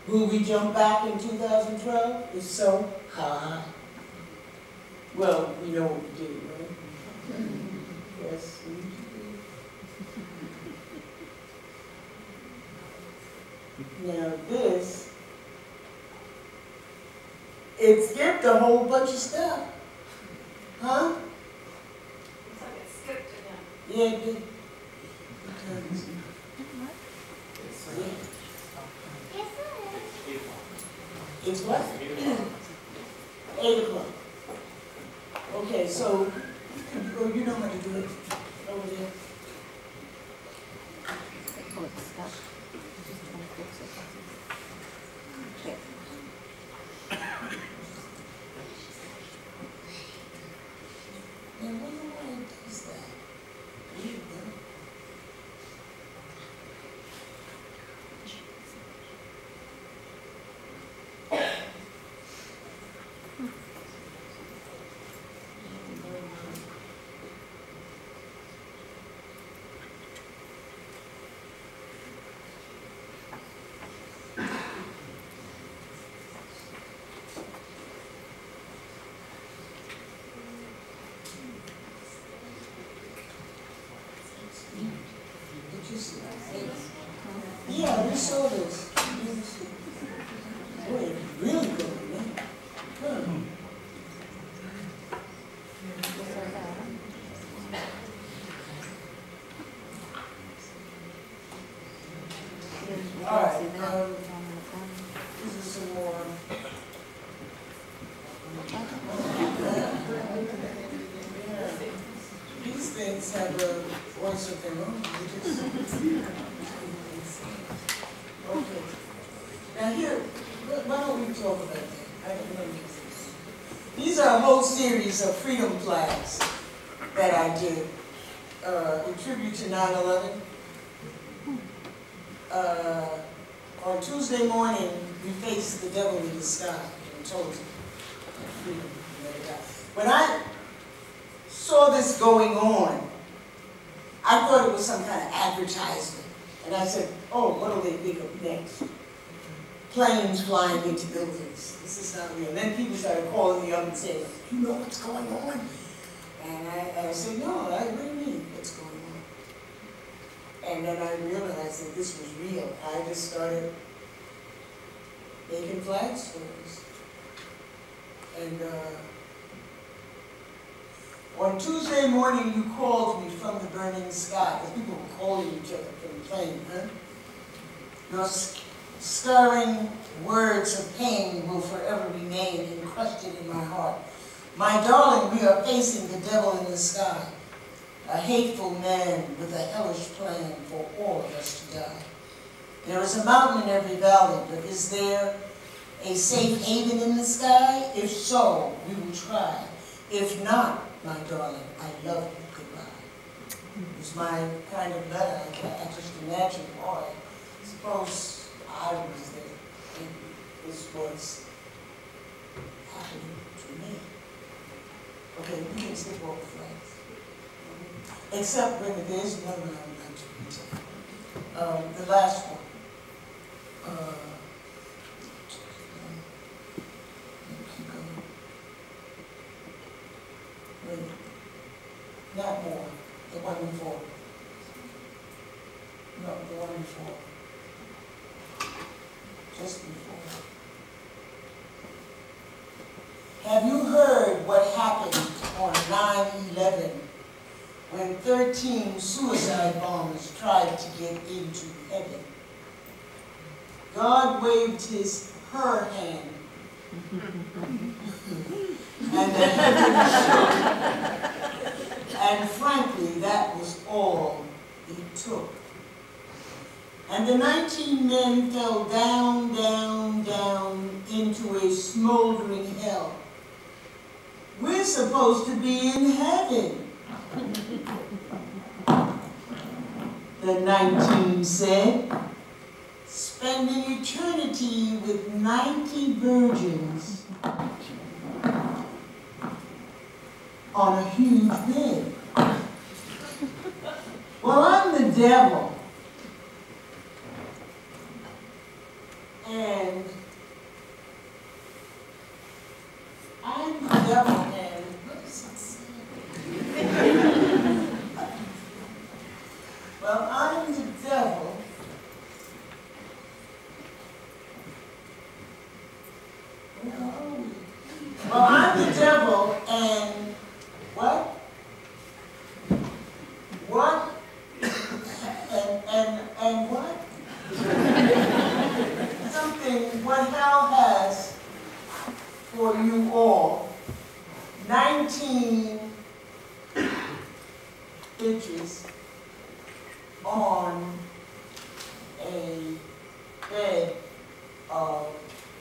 Will we jump back in 2012? If so, how? Well, we know what we did, right? Yes, we did. Now this, it skipped a whole bunch of stuff. Huh? It's like it skipped again. Yeah, it did. It's what? 8 o'clock. Okay, so, oh, you know how to do it over there. Now, why does that? There you go. Yeah, we saw this. Boy, really good, man. Huh. All right, this is some more. These things have a voice of their own. Okay. Now here, why don't we talk about that? I don't know. These are a whole series of freedom flags that I did in tribute to 9/11. On Tuesday morning, we faced the devil in the sky and told him freedom. When I saw this going on, I thought it was some kind of advertisement. And I said, oh, what'll they think of next? Planes flying into buildings. This is not real. And then people started calling me up and saying, you know what's going on? And I said, no, what do you mean? What's going on? And then I realized that this was real. I just started making flag stories. And on Tuesday morning, you called me from the burning sky, because people were calling each other from the plane, huh? Your stirring words of pain will forever remain encrusted in my heart. My darling, we are facing the devil in the sky, a hateful man with a hellish plan for all of us to die. There is a mountain in every valley, but is there a safe haven in the sky? If so, we will try. If not, my darling, I love you, goodbye. It's my kind of letter. I just imagine, boy, suppose I was there and this was happening to me. Okay, we can skip all the flags. Except when there's another one I would like to read. The last one. Keep going. Wait. Not more. The one before. No, the one before. Just before. Have you heard what happened on 9/11 when 13 suicide bombers tried to get into heaven? God waved her hand, and the heavens shook. And frankly, that was all it took. And the 19 men fell down, down, down into a smoldering hell. We're supposed to be in heaven, the 19 said, spending eternity with 90 virgins on a huge bed. Well, I'm the devil. And I'm the devil, and what does it say? Well, I'm the devil. Where are we? Well, I'm the devil, and what? What? And what? Something what hell has for you all. 19 bitches on a bed of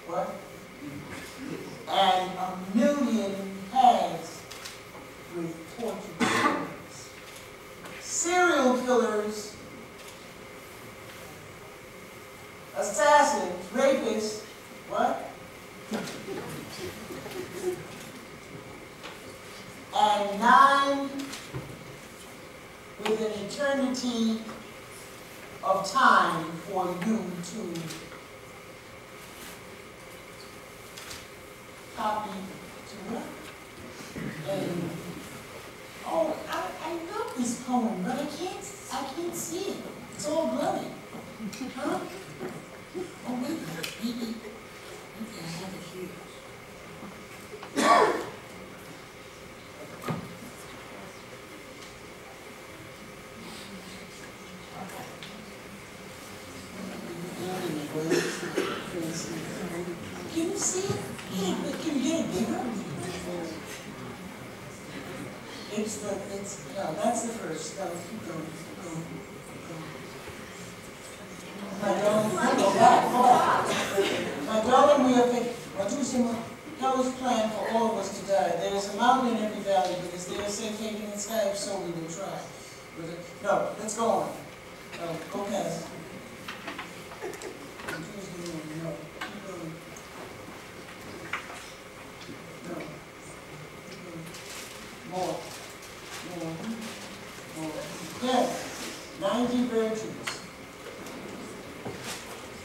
what? And 1,000,000 hags with tortured souls. Serial killers, assassins, rapists, what? And 9 with an eternity of time for you to copy to what? And oh, I love this poem, but I can't see it. It's all blurry. Huh? Oh, wait a minute. Maybe I have it here. Can you see it? Can you get it bigger? No, that's the first. No, keep going. My darling, we are facing hell's plan for all of us to die. There is a mountain in every valley, but is there a safe haven in the sky? If so, we will try. No, let's go on. No, go past. No, keep going. No. More. Yes, 90 virgins.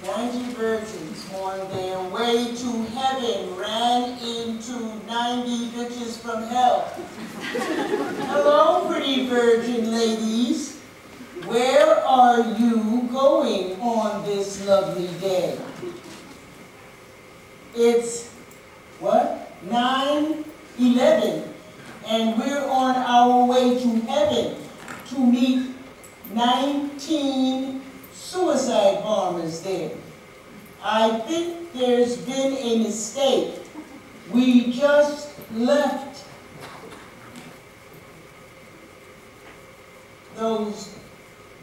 90 virgins on their way to heaven ran into 90 bitches from hell. Hello, pretty virgin ladies. Where are you going on this lovely day? It's, what? 9/11. And we're on our way to heaven to meet 19 suicide bombers there. I think there's been a mistake. We just left those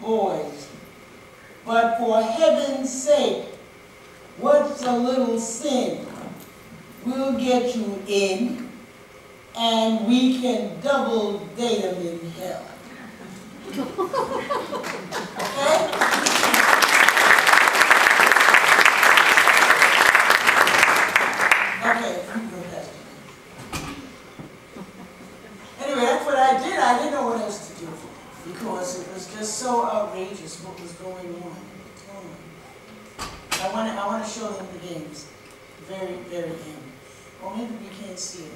boys. But for heaven's sake, what's a little sin? We'll get you in, and we can double date them in hell. Okay? Okay, go past it. Anyway, that's what I did. I didn't know what else to do because it was just so outrageous what was going on. I want to show them the games. Very, very game. Or maybe we can't see it.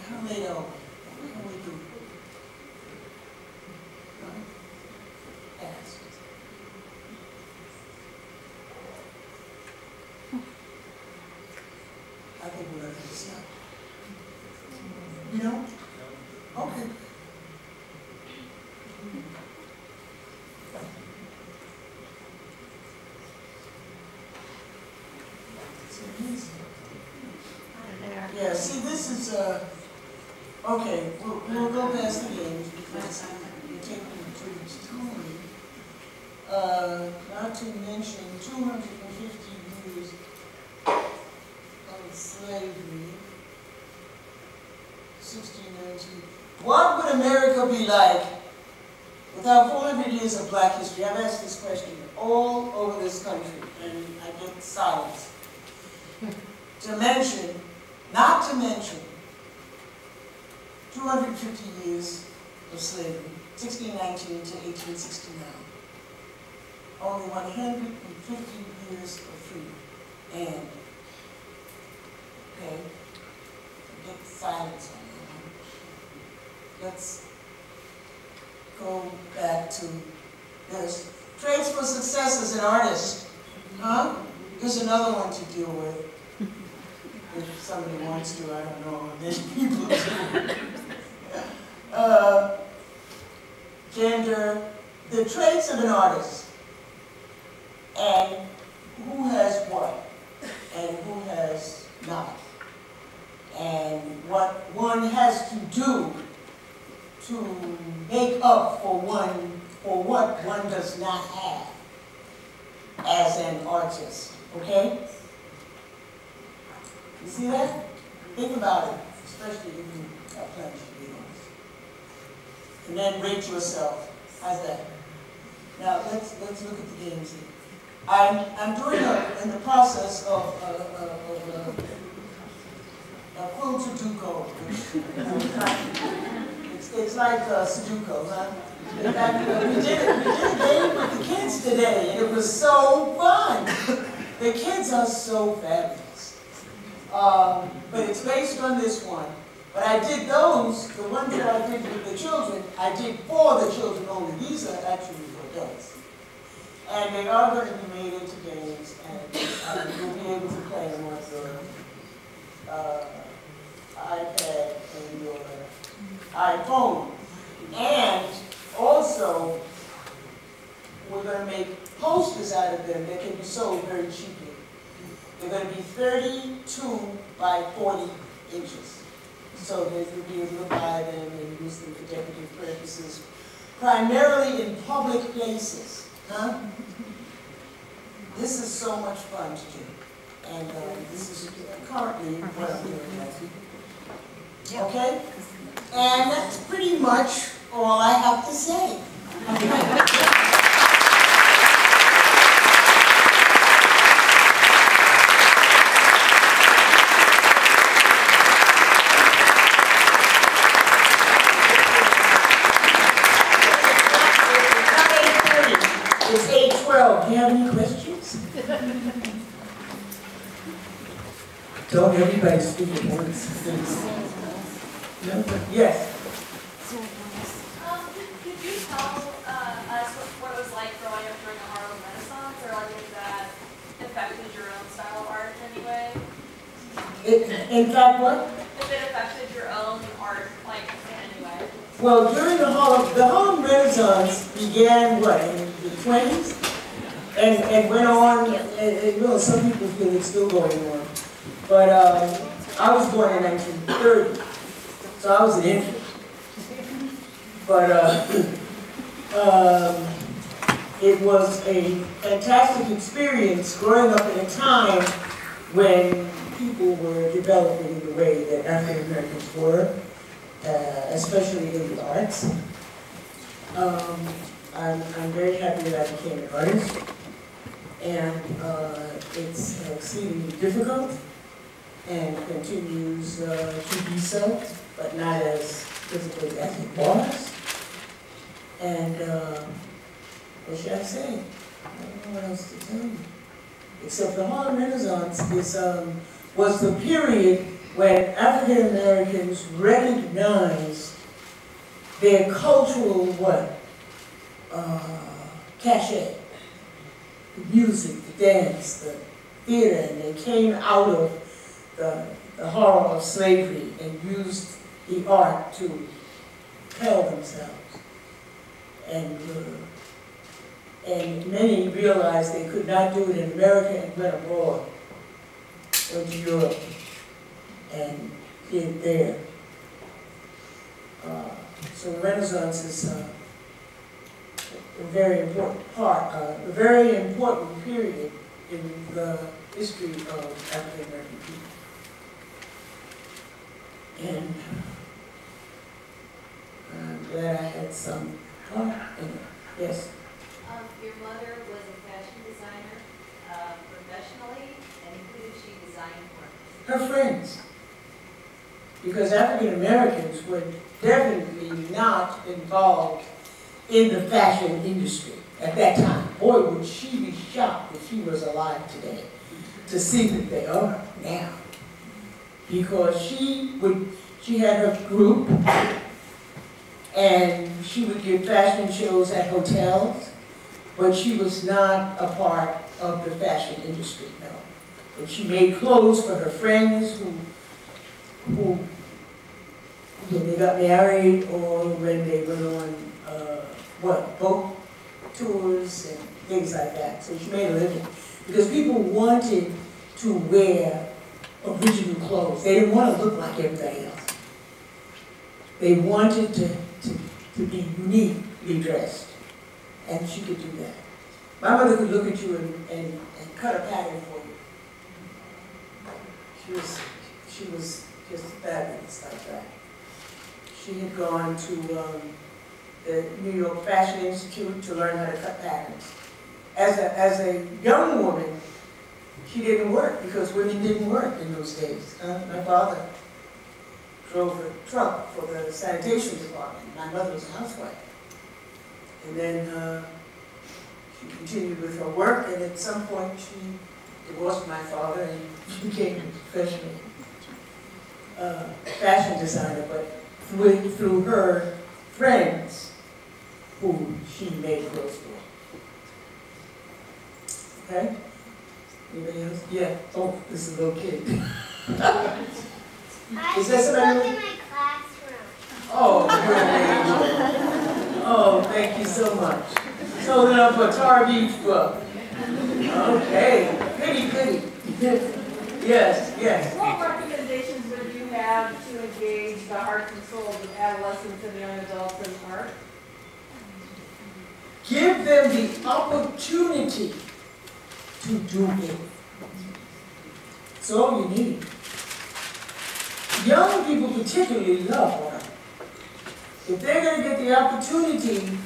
How late are we? What can we do? Fast. I think we're going to stop. You know? Okay. Yeah, see, this is, okay, we'll go past the games because you're taking too much time. Not to mention 250 years of slavery, 1619. What would America be like without 400 years of black history? I've asked this question all over this country, and I get silence. Not to mention 250 years of slavery, 1619 to 1869. Only 150 years of freedom. And, okay, get silence on that. Let's go back to this. Traits for success as an artist. Huh? Here's another one to deal with. If somebody wants to, I don't know, many people do. Gender, the traits of an artist, and who has what, and who has not, and what one has to do to make up for what one does not have as an artist, okay? You see that? Think about it, especially if you have plans to be honest. And then rate yourself. How's that? Now let's look at the games here. I'm doing in the process of a quill Sudoku. It's like Sudoku, huh? In fact, we did a game with the kids today, and it was so fun. The kids are so fabulous. But it's based on this one. But I did those, the ones that I did with the children, I did for the children only. These are actually for adults. And they are going to be made into games, and you'll be able to play them with your iPad and your iPhone. And also, we're going to make posters out of them that can be sold very cheaply. They're going to be 32 by 40 inches. So that you'll be able to buy them and use them for decorative purposes, primarily in public places. Huh? This is so much fun to do. And this is currently what I'm doing. Okay? And that's pretty much all I have to say. It's 8:12. Do you have any questions? Don't everybody speak at once. No? Yes. In fact, what? If it affected your own art, like, in any way? Well, during the Harlem Renaissance began, what, in the 20s? And went on, and you know, some people feel it's still going on. But I was born in 1930, so I was an infant. But it was a fantastic experience growing up in a time when people were developing in the way that African Americans were, especially in the arts. I'm very happy that I became an artist, and it's exceedingly difficult and continues to be so, but not as difficult as it was. And what should I say? I don't know what else to tell you. Except the Harlem Renaissance was the period when African Americans recognized their cultural cachet, the music, the dance, the theater, and they came out of the horror of slavery and used the art to tell themselves. And many realized they could not do it in America and went abroad, went to Europe and did there. So the Renaissance is a very important part, a very important period in the history of African American people. And I'm glad I had some part in it. Yes? Your mother was a fashion designer professionally, and who did she design for? Her friends. Because African Americans were definitely not involved in the fashion industry at that time. Boy, would she be shocked if she was alive today to see that they are now. Because she had her group, and she would give fashion shows at hotels, but she was not a part of the fashion industry, no. But she made clothes for her friends who when they got married or when they went on, boat tours and things like that. So she made a living. Because people wanted to wear original clothes. They didn't want to look like everybody else. They wanted to be uniquely dressed. And she could do that. My mother could look at you and cut a pattern for you. She was just fabulous like that. She had gone to the New York Fashion Institute to learn how to cut patterns. As a young woman, she didn't work because women didn't work in those days. My father drove a truck for the sanitation department. My mother was a housewife. And then she continued with her work, and at some point she divorced my father and she became a professional fashion designer, but through her friends who she made clothes for. Okay? Anybody else? Yeah. Oh, this is a little kid. Is that somebody? Look in my classroom. Oh, great. Oh, thank you so much. He's holding up a Tar Beach book. Okay. Goody. Yes, yes. What recommendations would you have to engage the hearts and souls of adolescents and young adults in art? Give them the opportunity to do it. That's all you need. Young people particularly love art. If they're going to get the opportunity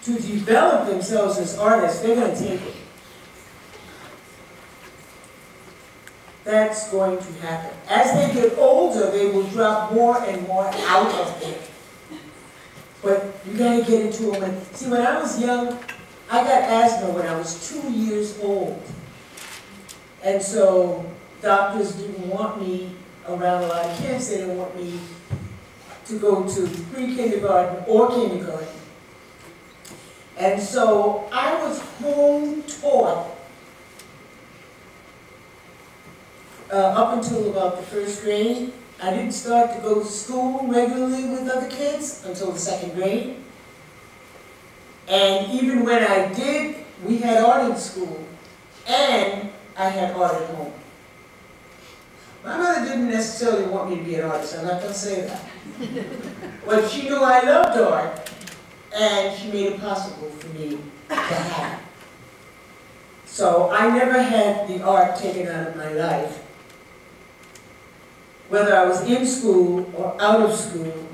to develop themselves as artists, they're going to take it. That's going to happen. As they get older, they will drop more and more out of it. But you got to get into them. See, when I was young, I got asthma when I was 2 years old. And so doctors didn't want me around a lot of kids. They didn't want me to go to pre-kindergarten or kindergarten. And so I was home taught up until about the first grade. I didn't start to go to school regularly with other kids until the second grade. And even when I did, we had art in school, and I had art at home. My mother didn't necessarily want me to be an artist, I'm not going to say that. But she knew I loved art, and she made it possible for me to have it. So I never had the art taken out of my life, whether I was in school or out of school,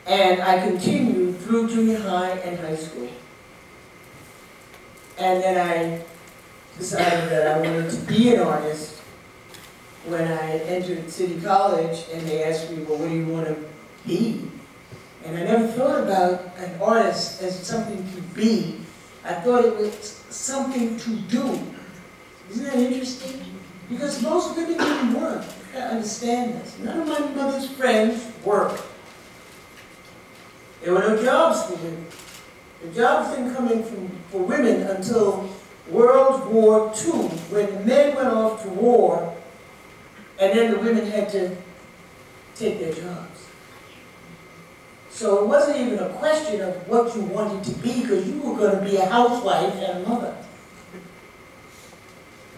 and I continued through junior high and high school. And then I decided that I wanted to be an artist when I entered City College, and they asked me, well, what do you want to be? And I never thought about an artist as something to be. I thought it was something to do. Isn't that interesting? Because most women didn't work. You gotta understand this. None of my mother's friends worked. There were no jobs for women. The jobs didn't come in for women until World War II, when the men went off to war, and then the women had to take their jobs. So it wasn't even a question of what you wanted to be, because you were going to be a housewife and a mother.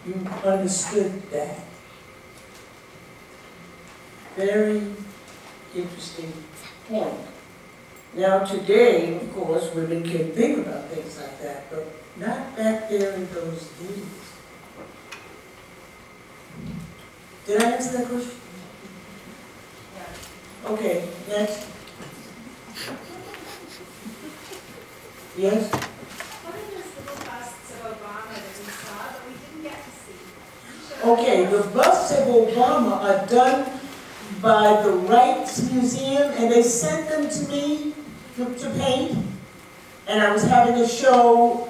You understood that. Very interesting point. Now today, of course, women can think about things like that, but not back there in those days. Did I answer that question? Okay, next. Yes? What are those little busts of Obama that we saw that we didn't get to see? Okay, the busts of Obama are done by the Rights Museum, and they sent them to me to paint. And I was having a show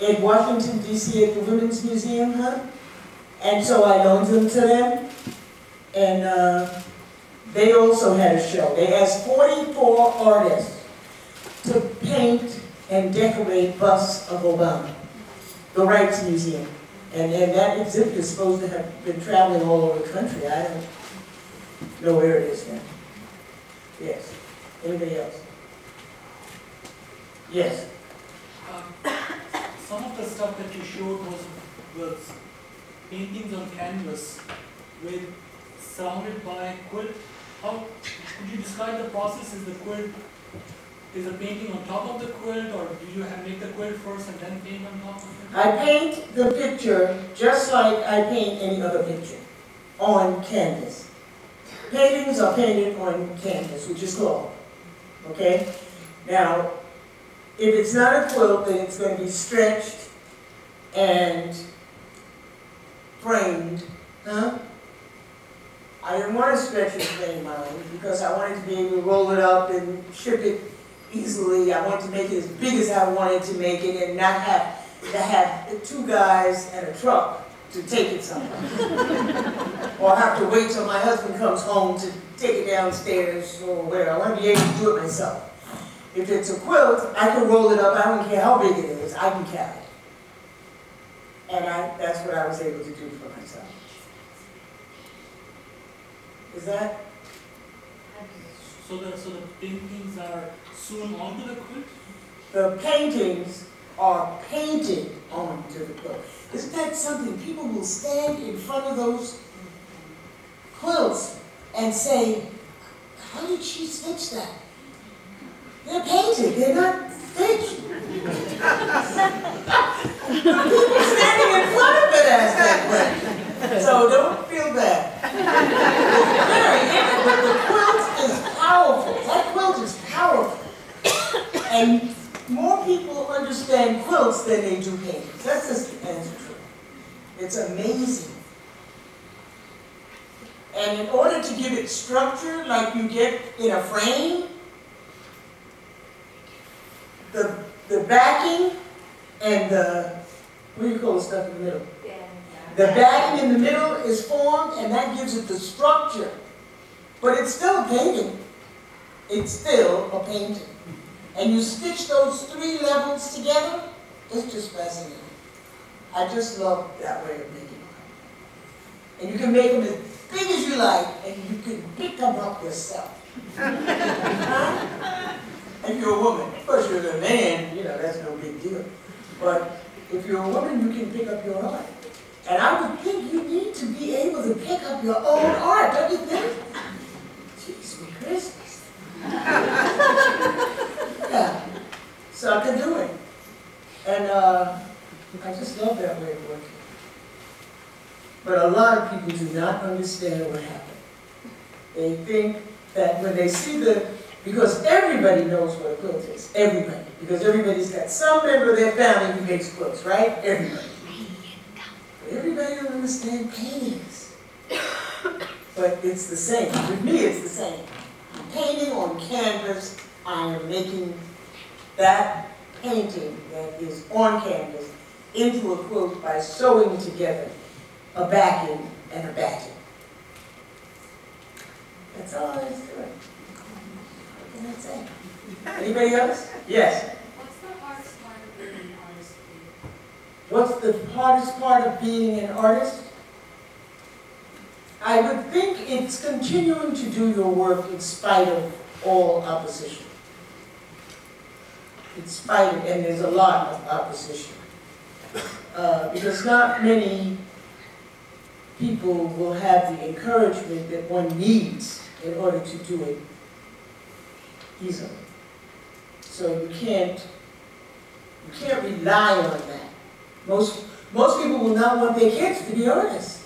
in Washington, D.C. at the Women's Museum, and so I loaned them to them. And they also had a show. They asked 44 artists to paint and decorate busts of Obama, the Rights Museum. And that exhibit is supposed to have been traveling all over the country. I don't know where it is now. Yes. Anybody else? Yes. Some of the stuff that you showed was paintings on canvas surrounded by quilt. How could you describe the process? Is the quilt, is the painting on top of the quilt, or do you make the quilt first and then paint on top of it? I paint the picture just like I paint any other picture, on canvas. Paintings are painted on canvas, which is cloth. Okay? Now, if it's not a quilt, then it's going to be stretched and framed. I didn't want to stretch and frame mine because I wanted to be able to roll it up and ship it easily. I wanted to make it as big as I wanted to make it and not have to have 2 guys and a truck to take it somewhere. Or have to wait till my husband comes home to take it downstairs or where. I want to be able to do it myself. If it's a quilt, I can roll it up. I don't care how big it is. I can carry it. And that's what I was able to do for myself. Is that? So the paintings are sewn onto the quilt? The paintings are painted onto the quilt. Isn't that something? People will stand in front of those quilts and say, how did she stitch that? They're painted, they're not stitched. People standing in front of it ask that question. So don't feel bad. But the quilt is powerful. That quilt is powerful. And more people understand quilts than they do paintings. That's just the answer to it. It's amazing. And in order to give it structure like you get in a frame, the backing and what do you call the stuff in the middle? The backing in the middle is formed, and that gives it the structure. But it's still a painting. It's still a painting. And you stitch those 3 levels together, it's just fascinating. I just love that way of making art. And you can make them as big as you like, and you can pick them up yourself. If you're a woman, of course you're a man, you know, that's no big deal. But if you're a woman, you can pick up your art. And I would think you need to be able to pick up your own art, don't you think? Jeez, sweet Christmas. Yeah, so I can do it. And I just love that way of working. But a lot of people do not understand what happened. They think that when they see because everybody knows what a quilt is, everybody. Because everybody's got some member of their family who makes quilts, right? Everybody. But everybody don't understand paintings. But it's the same. With me, it's the same. Painting on canvas, I am making that painting that is on canvas into a quilt by sewing together a backing and a backing. That's all there is to it. What can I say? Anybody else? Yes. What's the hardest part of being an artist for you? What's the hardest part of being an artist? I would think it's continuing to do your work in spite of all opposition. In spite of, and there's a lot of opposition. Because not many people will have the encouragement that one needs in order to do it easily. So you can't rely on that. Most people will not want their kids to be artists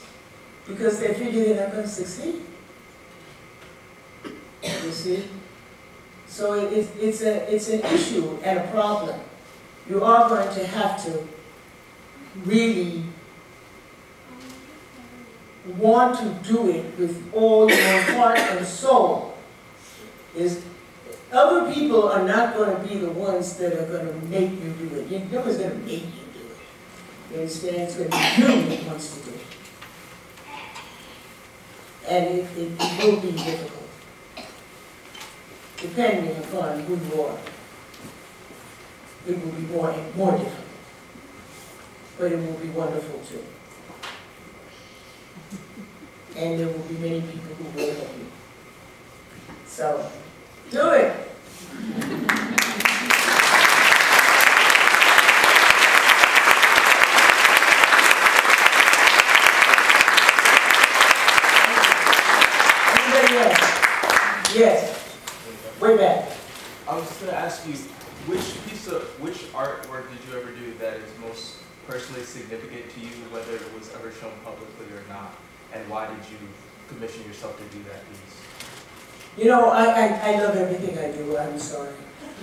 because they figure they're not going to succeed. You see? So it's an issue and a problem. You are going to have to really want to do it with all your heart and soul. Other people are not going to be the ones that are going to make you do it. Nobody's going to make you do it. You understand? It's going to be you that wants to do it. And it will be difficult, depending upon who you are. It will be more difficult. But it will be wonderful too. And there will be many people who will help you. So, do it! Anybody else? Yes. Way back. I was going to ask you, which artwork did you ever do that is most personally significant to you, whether it was ever shown publicly or not? And why did you commission yourself to do that piece? You know, I love everything I do, I'm sorry.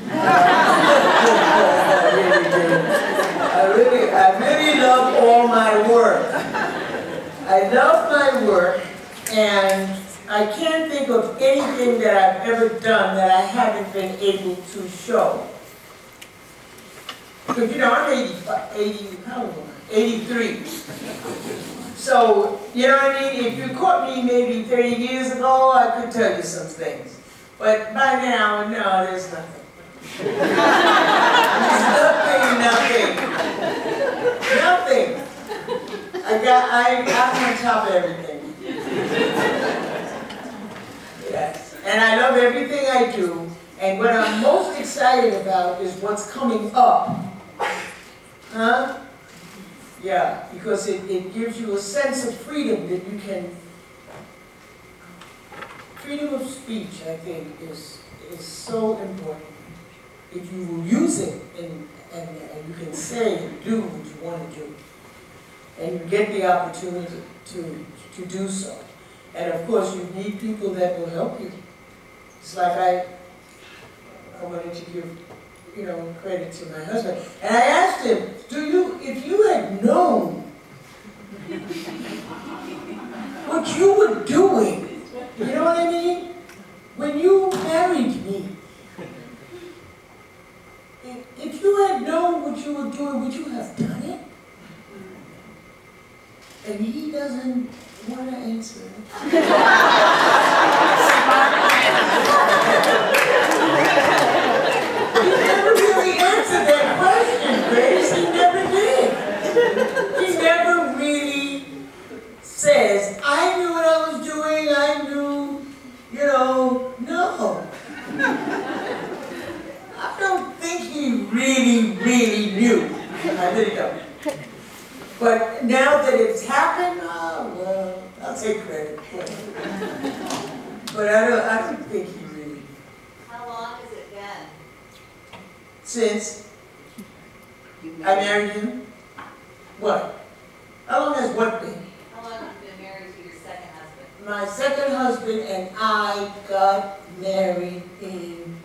I really love all my work. I love my work, and I can't think of anything that I've ever done that I haven't been able to show. Because, you know, I'm 83. So, you know what I mean? If you caught me maybe 30 years ago, I could tell you some things. But by now, no, there's nothing. There's nothing. I'm on top of everything. Yes. And I love everything I do. And what I'm most excited about is what's coming up. Huh? Yeah, because it gives you a sense of freedom that you can. Freedom of speech, I think, is so important. If you will use it and you can say and do what you want to do, and you get the opportunity to do so. And of course, you need people that will help you. It's like I wanted to give, you know, credit to my husband. And I asked him, if you had known what you were doing, you know what I mean? When you married me, if you had known what you were doing, would you have done it? And he doesn't want to answer it. He never really answered that question, Grace. He never did. No. I don't think he really knew. I really don't. But now that it's happened, well, I'll take credit. But I don't think he really. How long has it been? Since I married him? What? How long has what been? How long have you been married to your second husband? My second husband and I got married in,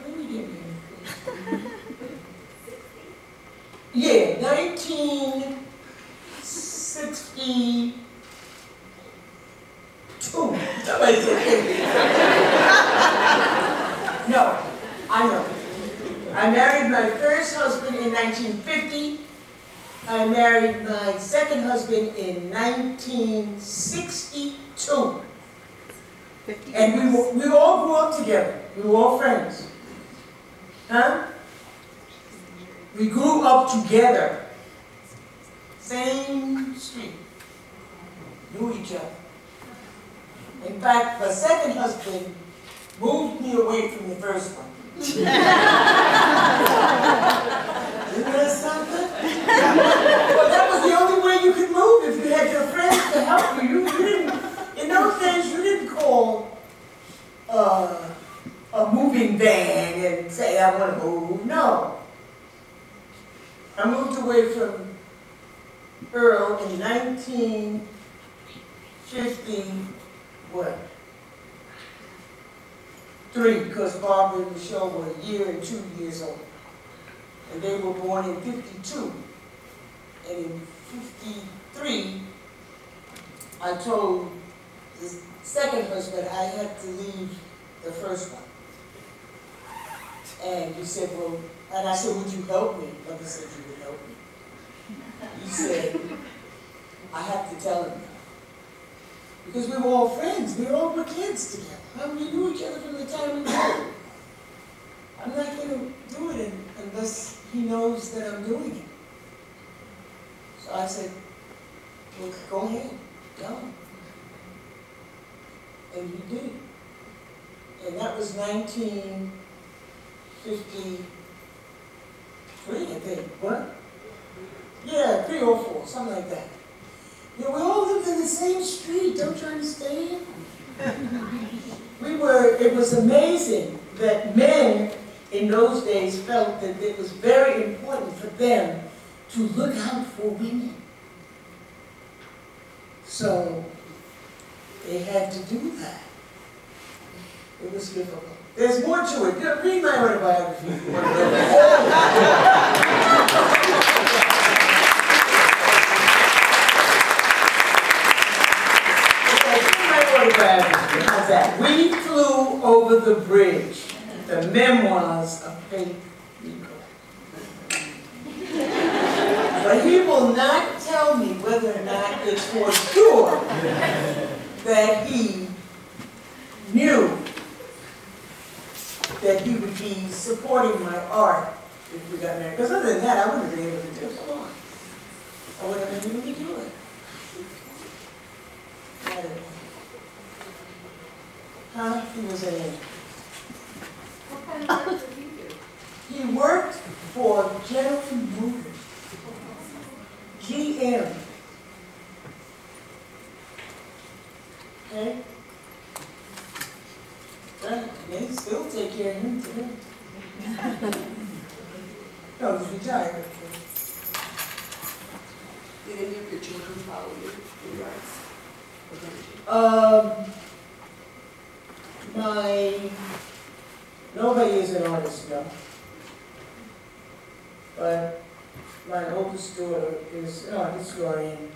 when did we get married? 60? Yeah, 1962. Somebody said 50. No, I know. I married my first husband in 1950. I married my second husband in 1962. And we all grew up together. We were all friends. Huh? We grew up together. Same street. Knew each other. In fact, my second husband moved me away from the first one. Isn't that something? Well, that was the only way you could move if you had your friends to help you. You didn't, in those days, you didn't call a moving van and say, I want to move. No. I moved away from Earl in 1950, what? 3, because Barbara and Michelle were a year and 2 years old. And they were born in 52. And in 53, I told the second husband I had to leave the first one. And he said, well, and I said, would you help me? Mother said you would help me. He said, I have to tell him now. Because we were all friends. We all were kids together. We knew each other from the time we were born. I'm not going to do it unless he knows that I'm doing it. So I said, well, go ahead, go. And he did. And that was 1953, I think. What? Yeah, 3 or 4, something like that. You know, we all lived in the same street, don't you understand? It was amazing that men in those days felt that it was very important for them to look out for women. So they had to do that. It was difficult. There's more to it. Read my autobiography if you want to know. How's that? We Flew Over the Bridge, the memoirs of Faith Ringgold. But he will not tell me whether or not it's for sure that he knew that he would be supporting my art if we got married. Because other than that, I wouldn't have been able to do it. Come on. I wouldn't have been able to do it. Huh? He was an angel. What kind of work did he do? He worked for General Motors, GM. Okay? They still take care of him today. No, he's retired. Did any of your children follow you in the arts? Nobody is an artist, no. But my oldest daughter is an art historian,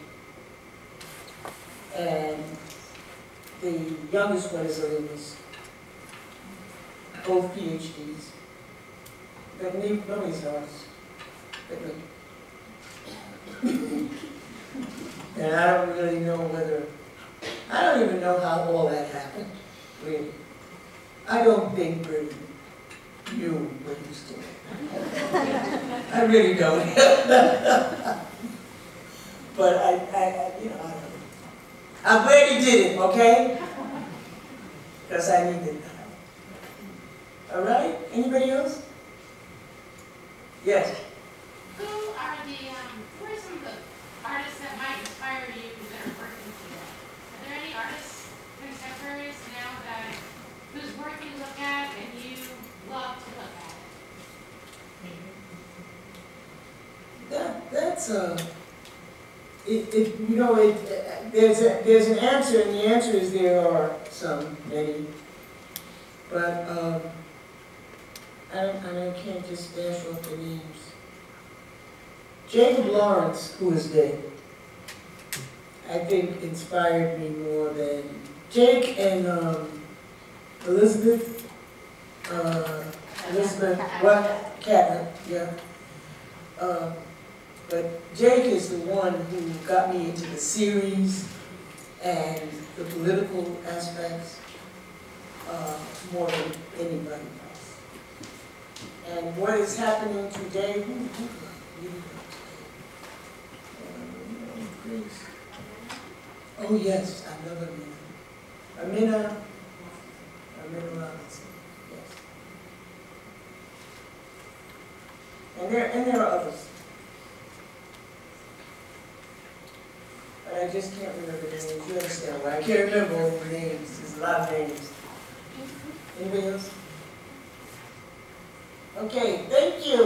and the youngest one is a linguist. Both PhDs. But nobody's an artist. But me. And I don't really know I don't even know how all that happened, really. I don't think Bertie knew what he was doing. I really don't. But I don't know. I'm glad he did it, okay? because I need it now. All right, anybody else? Yes. Who are some of the artists that might inspire you that are working today? Are there any artists, contemporaries now whose work you look at and you love to look at? That's there's an answer, and the answer is there are many, but I can't just dash off the names. Jacob Lawrence, who is dead, I think inspired me more than Jake and Elizabeth Catner, yeah. But Jake is the one who got me into the series and the political aspects more than anybody else. And what is happening today, oh yes, I love Amina. Amina Robinson, yes. And there are others. But I just can't remember the names. You understand why? I can't remember all the names. There's a lot of names. Anybody else? Okay, thank you.